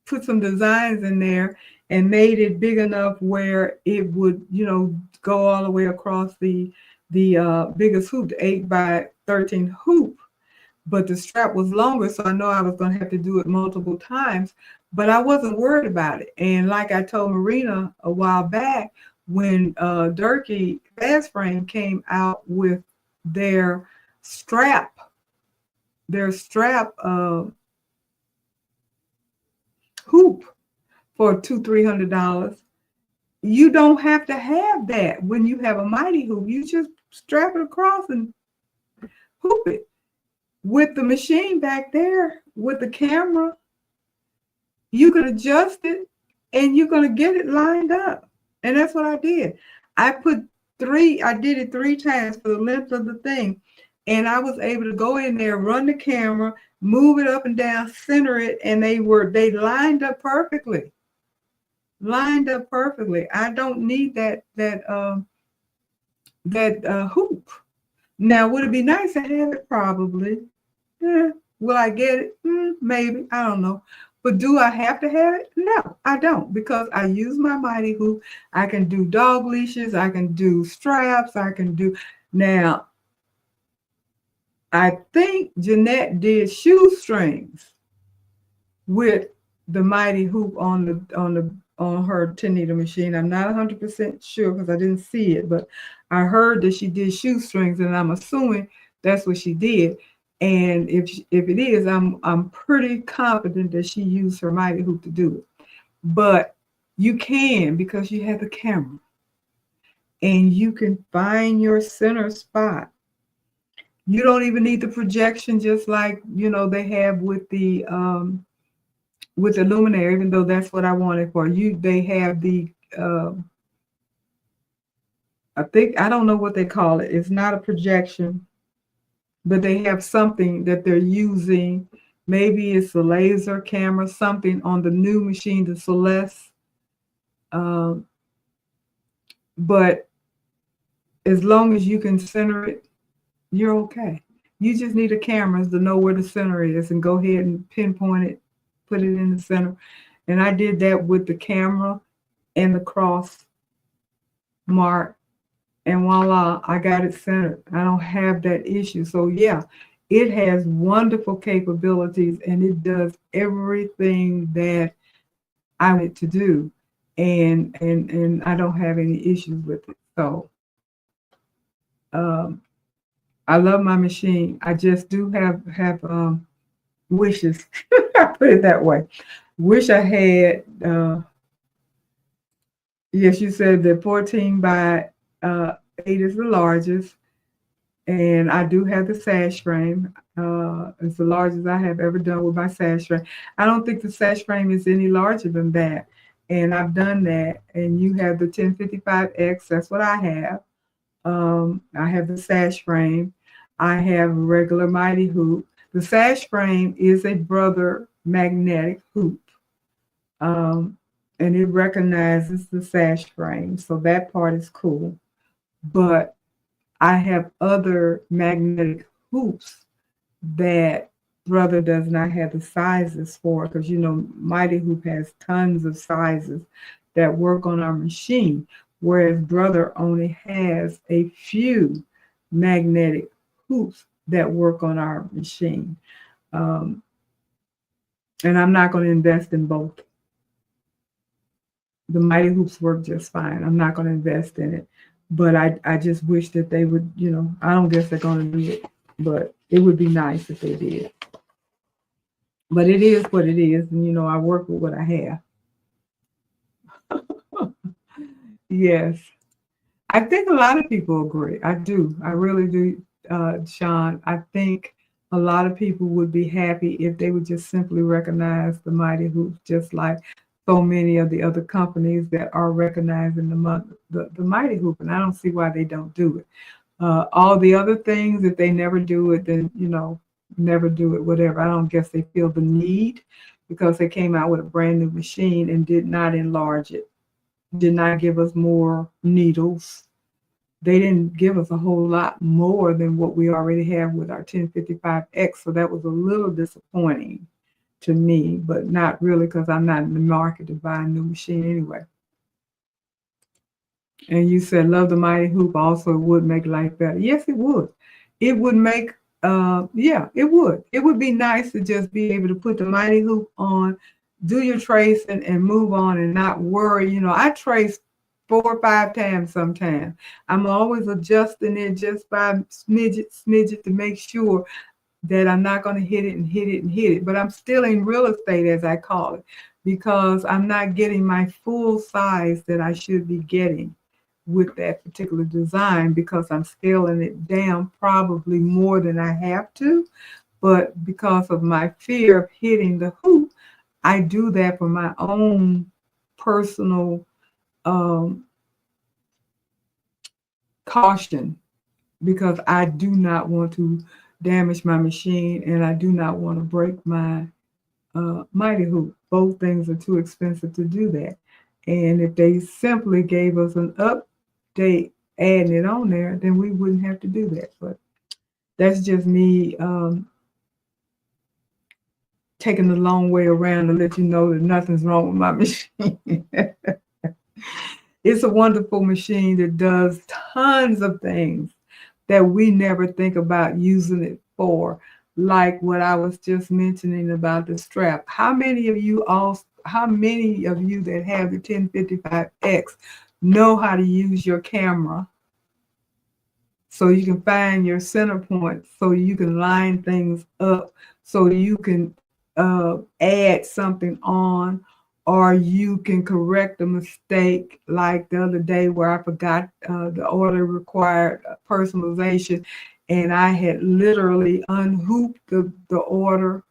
put some designs in there and made it big enough where it would, go all the way across the biggest hoop, the 8 by 13 hoop. But the strap was longer, so I know I was going to have to do it multiple times, but I wasn't worried about it. And like I told Marina a while back, when Durkee Fast Frame came out with their strap hoop for $200-300. You don't have to have that when you have a Mighty Hoop. You just strap it across and hoop it. With the machine back there, with the camera, you can adjust it and you're going to get it lined up. And that's what I did. I did it 3 times for the length of the thing. And I was able to go in there, run the camera, move it up and down, center it, and they lined up perfectly. I don't need that hoop. Now, would it be nice to have it? Probably. Will I get it? Maybe. I don't know. But do I have to have it? No, I don't, because I use my Mighty Hoop. I can do dog leashes. I can do straps. Now, I think Jeanette did shoestrings with the Mighty Hoop on her 10 needle machine. I'm not 100% sure because I didn't see it, but I heard that she did shoestrings, and I'm assuming that's what she did. And if it is, I'm pretty confident that she used her Mighty Hoop to do it. But you can, because you have the camera. and you can find your center spot. You don't even need the projection, just like they have with the luminaire, even though that's what I wanted for you. They have the I don't know what they call it. It's not a projection, but they have something that they're using. Maybe it's a laser camera, something on the new machine, the Celeste. But as long as you can center it, you're okay. You just need a camera to know where the center is and go ahead and pinpoint it, put it in the center. And I did that with the camera and the cross mark, and voila, I got it centered. I don't have that issue. So yeah, it has wonderful capabilities, and it does everything that I want it to do. And I don't have any issues with it. So I love my machine. I just do have wishes. I put it that way. Wish I had. Yes, you said that 14 by 8 is the largest, and I do have the sash frame. It's the largest I have ever done with my sash frame. I don't think the sash frame is any larger than that, and I've done that. And you have the 1055X. That's what I have. I have the sash frame. I have a regular mighty hoop. The sash frame is a brother magnetic hoop. And it recognizes the sash frame. So that part is cool. But I have other magnetic hoops that brother does not have the sizes for, because Mighty Hoop has tons of sizes that work on our machine, whereas brother only has a few magnetic hoops that work on our machine. And I'm not going to invest in both. The mighty hoops work just fine. I'm not going to invest in it, but I just wish that they would. I don't guess they're going to do it, but it would be nice if they did. But it is what it is, and I work with what I have. Yes, I think a lot of people agree. I do. I really do, Sean. I think a lot of people would be happy if they would just simply recognize the mighty hoops, just like so many of the other companies that are recognizing the mighty hoop, and I don't see why they don't do it. All the other things, if they never do it, then never do it. Whatever. I don't guess they feel the need, because they came out with a brand new machine and did not enlarge it, did not give us more needles. They didn't give us a whole lot more than what we already have with our 1055X. So that was a little disappointing to me, but not really, because I'm not in the market to buy a new machine anyway. And you said love the mighty hoop also would make life better. Yes, it would. It would make yeah, it would. It would be nice to just be able to put the mighty hoop on, do your tracing, and move on and not worry. I trace 4 or 5 times sometimes. I'm always adjusting it just by smidget to make sure that I'm not going to hit it and hit it and hit it. But I'm still in real estate, as I call it, because I'm not getting my full size that I should be getting with that particular design, because I'm scaling it down probably more than I have to. But because of my fear of hitting the hoop, I do that for my own personal caution, because I do not want to damage my machine, and I do not want to break my mighty hoop. Both things are too expensive to do that. And if they simply gave us an update adding it on there, then we wouldn't have to do that. But that's just me taking the long way around to let you know that nothing's wrong with my machine. It's a wonderful machine that does tons of things that we never think about using it for, like what I was just mentioning about the strap. How many of you that have the 1055X know how to use your camera so you can find your center point, so you can line things up, so you can add something on, or you can correct a mistake like the other day where I forgot the order required personalization, and I had literally unhooped the order,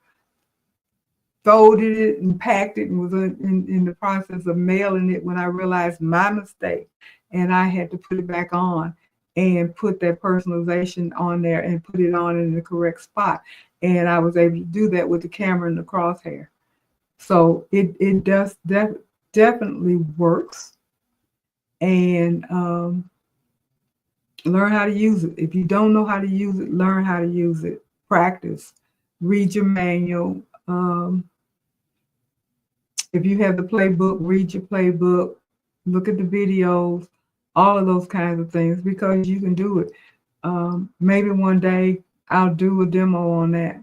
folded it and packed it, and was in the process of mailing it when I realized my mistake, and I had to put it back on and put that personalization on there and put it on in the correct spot. And I was able to do that with the camera and the crosshair. So it does definitely works. And learn how to use it. If you don't know how to use it, learn how to use it. Practice. Read your manual. If you have the playbook, read your playbook. Look at the videos. All of those kinds of things, because you can do it. Maybe one day I'll do a demo on that.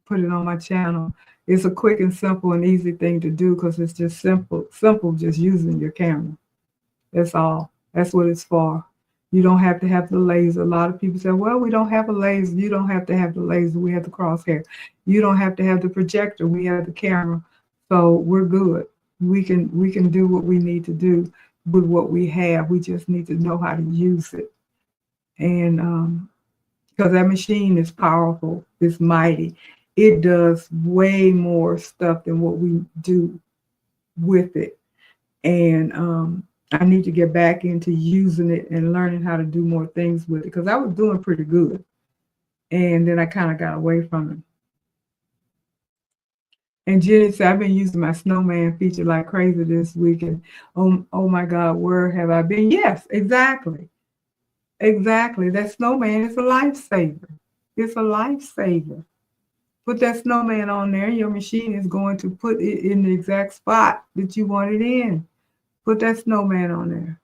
Put it on my channel. It's a quick and simple and easy thing to do because it's just simple, just using your camera. That's all. That's what it's for. You don't have to have the laser. A lot of people say, well, we don't have a laser. You don't have to have the laser. We have the crosshair. You don't have to have the projector. We have the camera. So we're good. We can do what we need to do with what we have. We just need to know how to use it. And because that machine is powerful, it's mighty. It does way more stuff than what we do with it. And I need to get back into using it and learning how to do more things with it, because I was doing pretty good. And then I kind of got away from it. And Jenny said, I've been using my snowman feature like crazy this week. And oh my God, where have I been? Yes, exactly. Exactly. That snowman is a lifesaver. It's a lifesaver. Put that snowman on there, your machine is going to put it in the exact spot that you want it in. Put that snowman on there,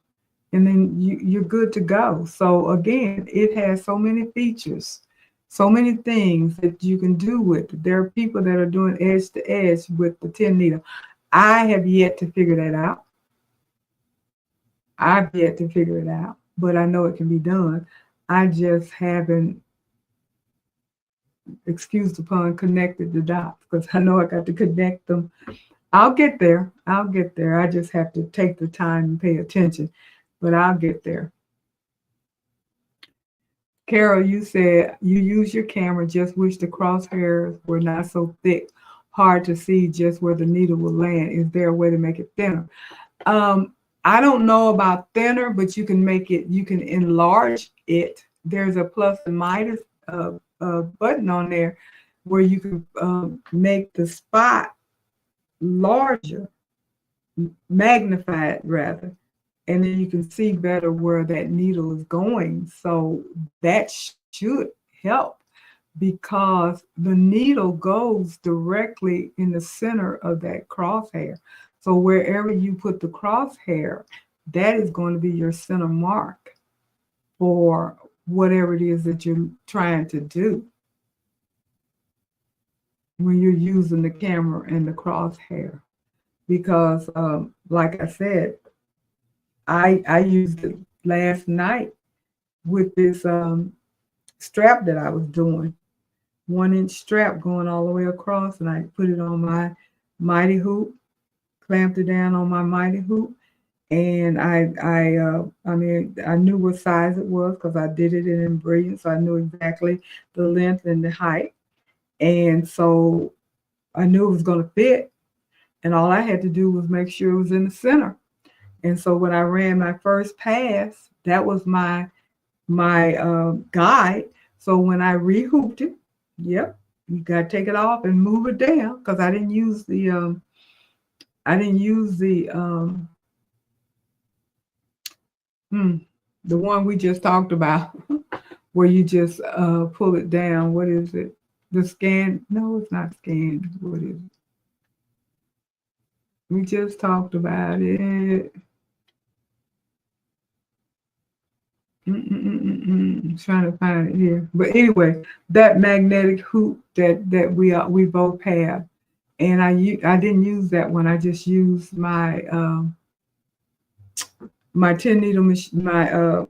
and then you're good to go. So again, it has so many features, so many things that you can do with it. There are people that are doing edge to edge with the 10 needle. I have yet to figure that out. I've yet to figure it out, but I know it can be done. I just haven't, excuse the pun, connected the dots, because I know I got to connect them. I'll get there. I'll get there. I just have to take the time and pay attention, but I'll get there. Carol, you said you use your camera, just wish the crosshairs were not so thick, hard to see just where the needle will land. Is there a way to make it thinner? I don't know about thinner, but you can make it, you can enlarge it. There's a plus and minus button on there where you can make the spot larger, magnify it rather, and then you can see better where that needle is going. So that should help, because the needle goes directly in the center of that crosshair. So wherever you put the crosshair, that is going to be your center mark for whatever it is that you're trying to do when you're using the camera and the crosshair. Because like I said, I used it last night with this strap that I was doing, 1-inch strap going all the way across, and I put it on my mighty hoop, clamped it down on my mighty hoop, and I mean, I knew what size it was because I did it in brilliant, so I knew exactly the length and the height, and so I knew it was going to fit, and all I had to do was make sure it was in the center. And so when I ran my first pass, that was my guide. So when I rehooped it, yep, you got to take it off and move it down, because I didn't use the the one we just talked about, where you just pull it down. What is it? The scan? No, it's not scanned. What is it? We just talked about it. I'm trying to find it here. But anyway, that magnetic hoop that we both have, and I didn't use that one. I just used my my 10 needle machine, my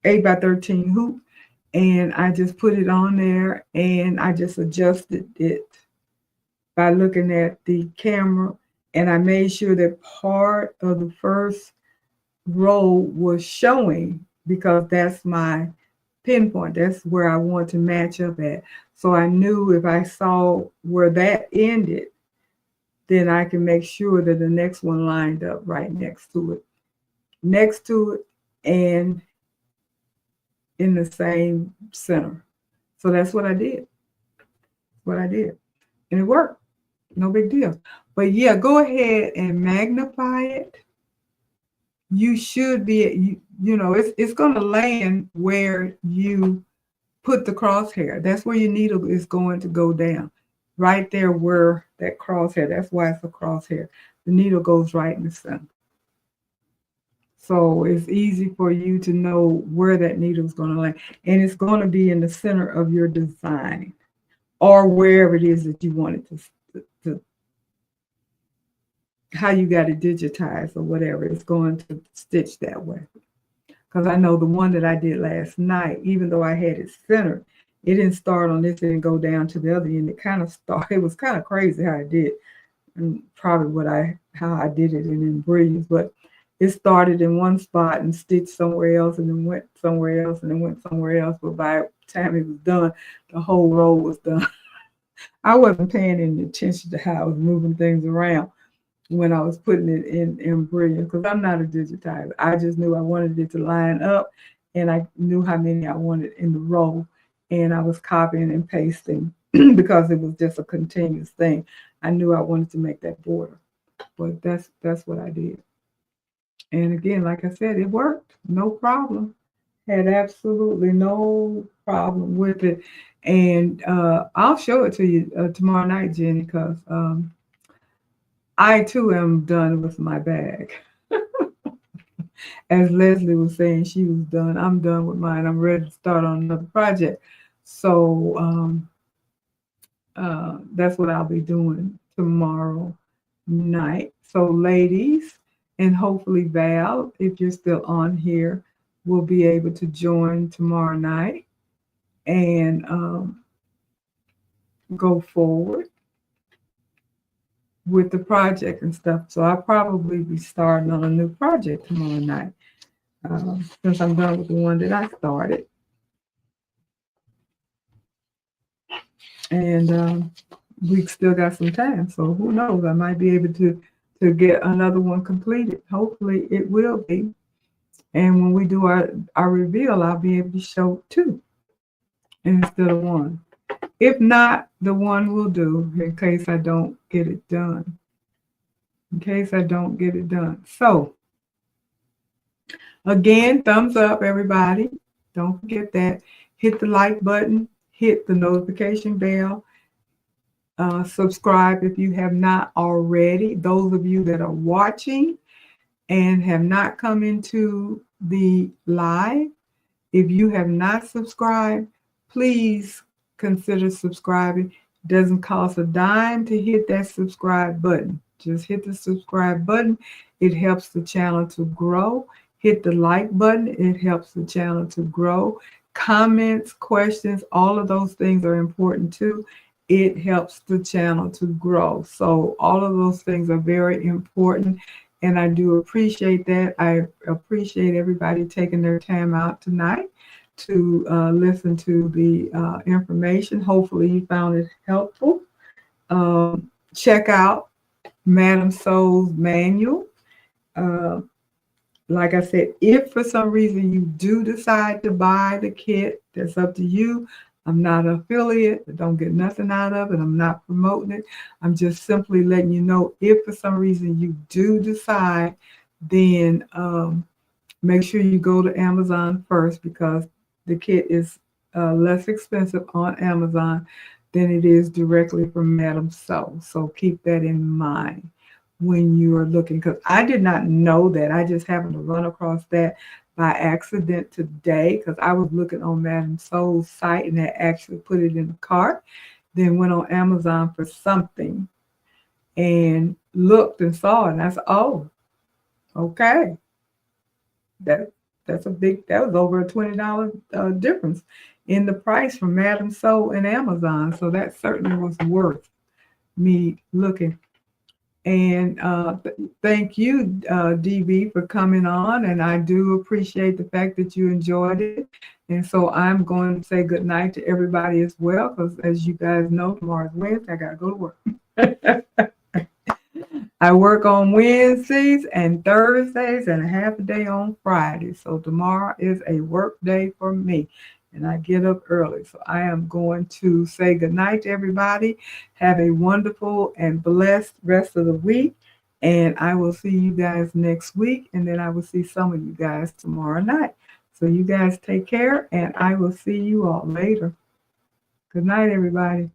8x13 hoop, and I just put it on there, and I just adjusted it by looking at the camera And I made sure that part of the first row was showing because that's my pinpoint. That's where I want to match up at. So I knew if I saw where that ended, then I can make sure that the next one lined up right next to it, and in the same center. So that's what I did. And it worked. No big deal. But yeah, go ahead and magnify it. You should be, it's going to land where you put the crosshair. That's where your needle is going to go down. Right there where that crosshair, that's why it's a crosshair. The needle goes right in the center. So it's easy for you to know where that needle is going to land. And it's going to be in the center of your design or wherever it is that you want it to how you got it digitized or whatever. It's going to stitch that way. Because I know the one that I did last night, even though I had it centered, it didn't start on this and go down to the other end. It kind of started. It was kind of crazy how I did, and probably how I did it in Brilliance. But it started in one spot and stitched somewhere else, and then went somewhere else, and then went somewhere else. But by the time it was done, the whole row was done. I wasn't paying any attention to how I was moving things around when I was putting it in Brilliant, because I'm not a digitizer. I just knew I wanted it to line up, and I knew how many I wanted in the row, and I was copying and pasting because it was just a continuous thing. I knew I wanted to make that border, but that's what I did. And again, like I said, it worked, no problem. Had absolutely no problem with it, and I'll show it to you tomorrow night, Jenny, because I too am done with my bag. As Leslie was saying, she was done. I'm done with mine. I'm ready to start on another project. So that's what I'll be doing tomorrow night. So ladies, and hopefully Val, if you're still on here, will be able to join tomorrow night and go forward with the project and stuff. So I'll probably be starting on a new project tomorrow night since I'm done with the one that I started. And we still got some time, so who knows? I might be able to get another one completed. Hopefully it will be. And when we do our reveal, I'll be able to show two instead of one. If not, the one will do in case I don't get it done. So, again, thumbs up, everybody. Don't forget that. Hit the like button. Hit the notification bell. Subscribe if you have not already. Those of you that are watching and have not come into the live, if you have not subscribed, please consider subscribing. It doesn't cost a dime to hit that subscribe button. Just hit the subscribe button. It helps the channel to grow. Hit the like button. It helps the channel to grow. Comments, questions, all of those things are important too. It helps the channel to grow. So all of those things are very important. And I do appreciate that. I appreciate everybody taking their time out tonight to listen to the information. Hopefully you found it helpful. Check out Madam Soul's manual. Like I said, if for some reason you do decide to buy the kit, that's up to you. I'm not an affiliate. I don't get nothing out of it. I'm not promoting it. I'm just simply letting you know if for some reason you do decide, then make sure you go to Amazon first, because the kit is less expensive on Amazon than it is directly from Madam Soul. So keep that in mind when you are looking, because I did not know that. I just happened to run across that by accident today, because I was looking on Madam Soul's site and had actually put it in the cart, then went on Amazon for something and looked and saw it, and I said, oh, okay. That was over a $20 difference in the price from Madam Soul and Amazon. So that certainly was worth me looking. And thank you, DB, for coming on. And I do appreciate the fact that you enjoyed it. And so I'm going to say good night to everybody as well, because as you guys know, tomorrow's Wednesday. I got to go to work. I work on Wednesdays and Thursdays and a half a day on Friday. So tomorrow is a work day for me. And I get up early. So I am going to say good night to everybody. Have a wonderful and blessed rest of the week. And I will see you guys next week. And then I will see some of you guys tomorrow night. So you guys take care, and I will see you all later. Good night, everybody.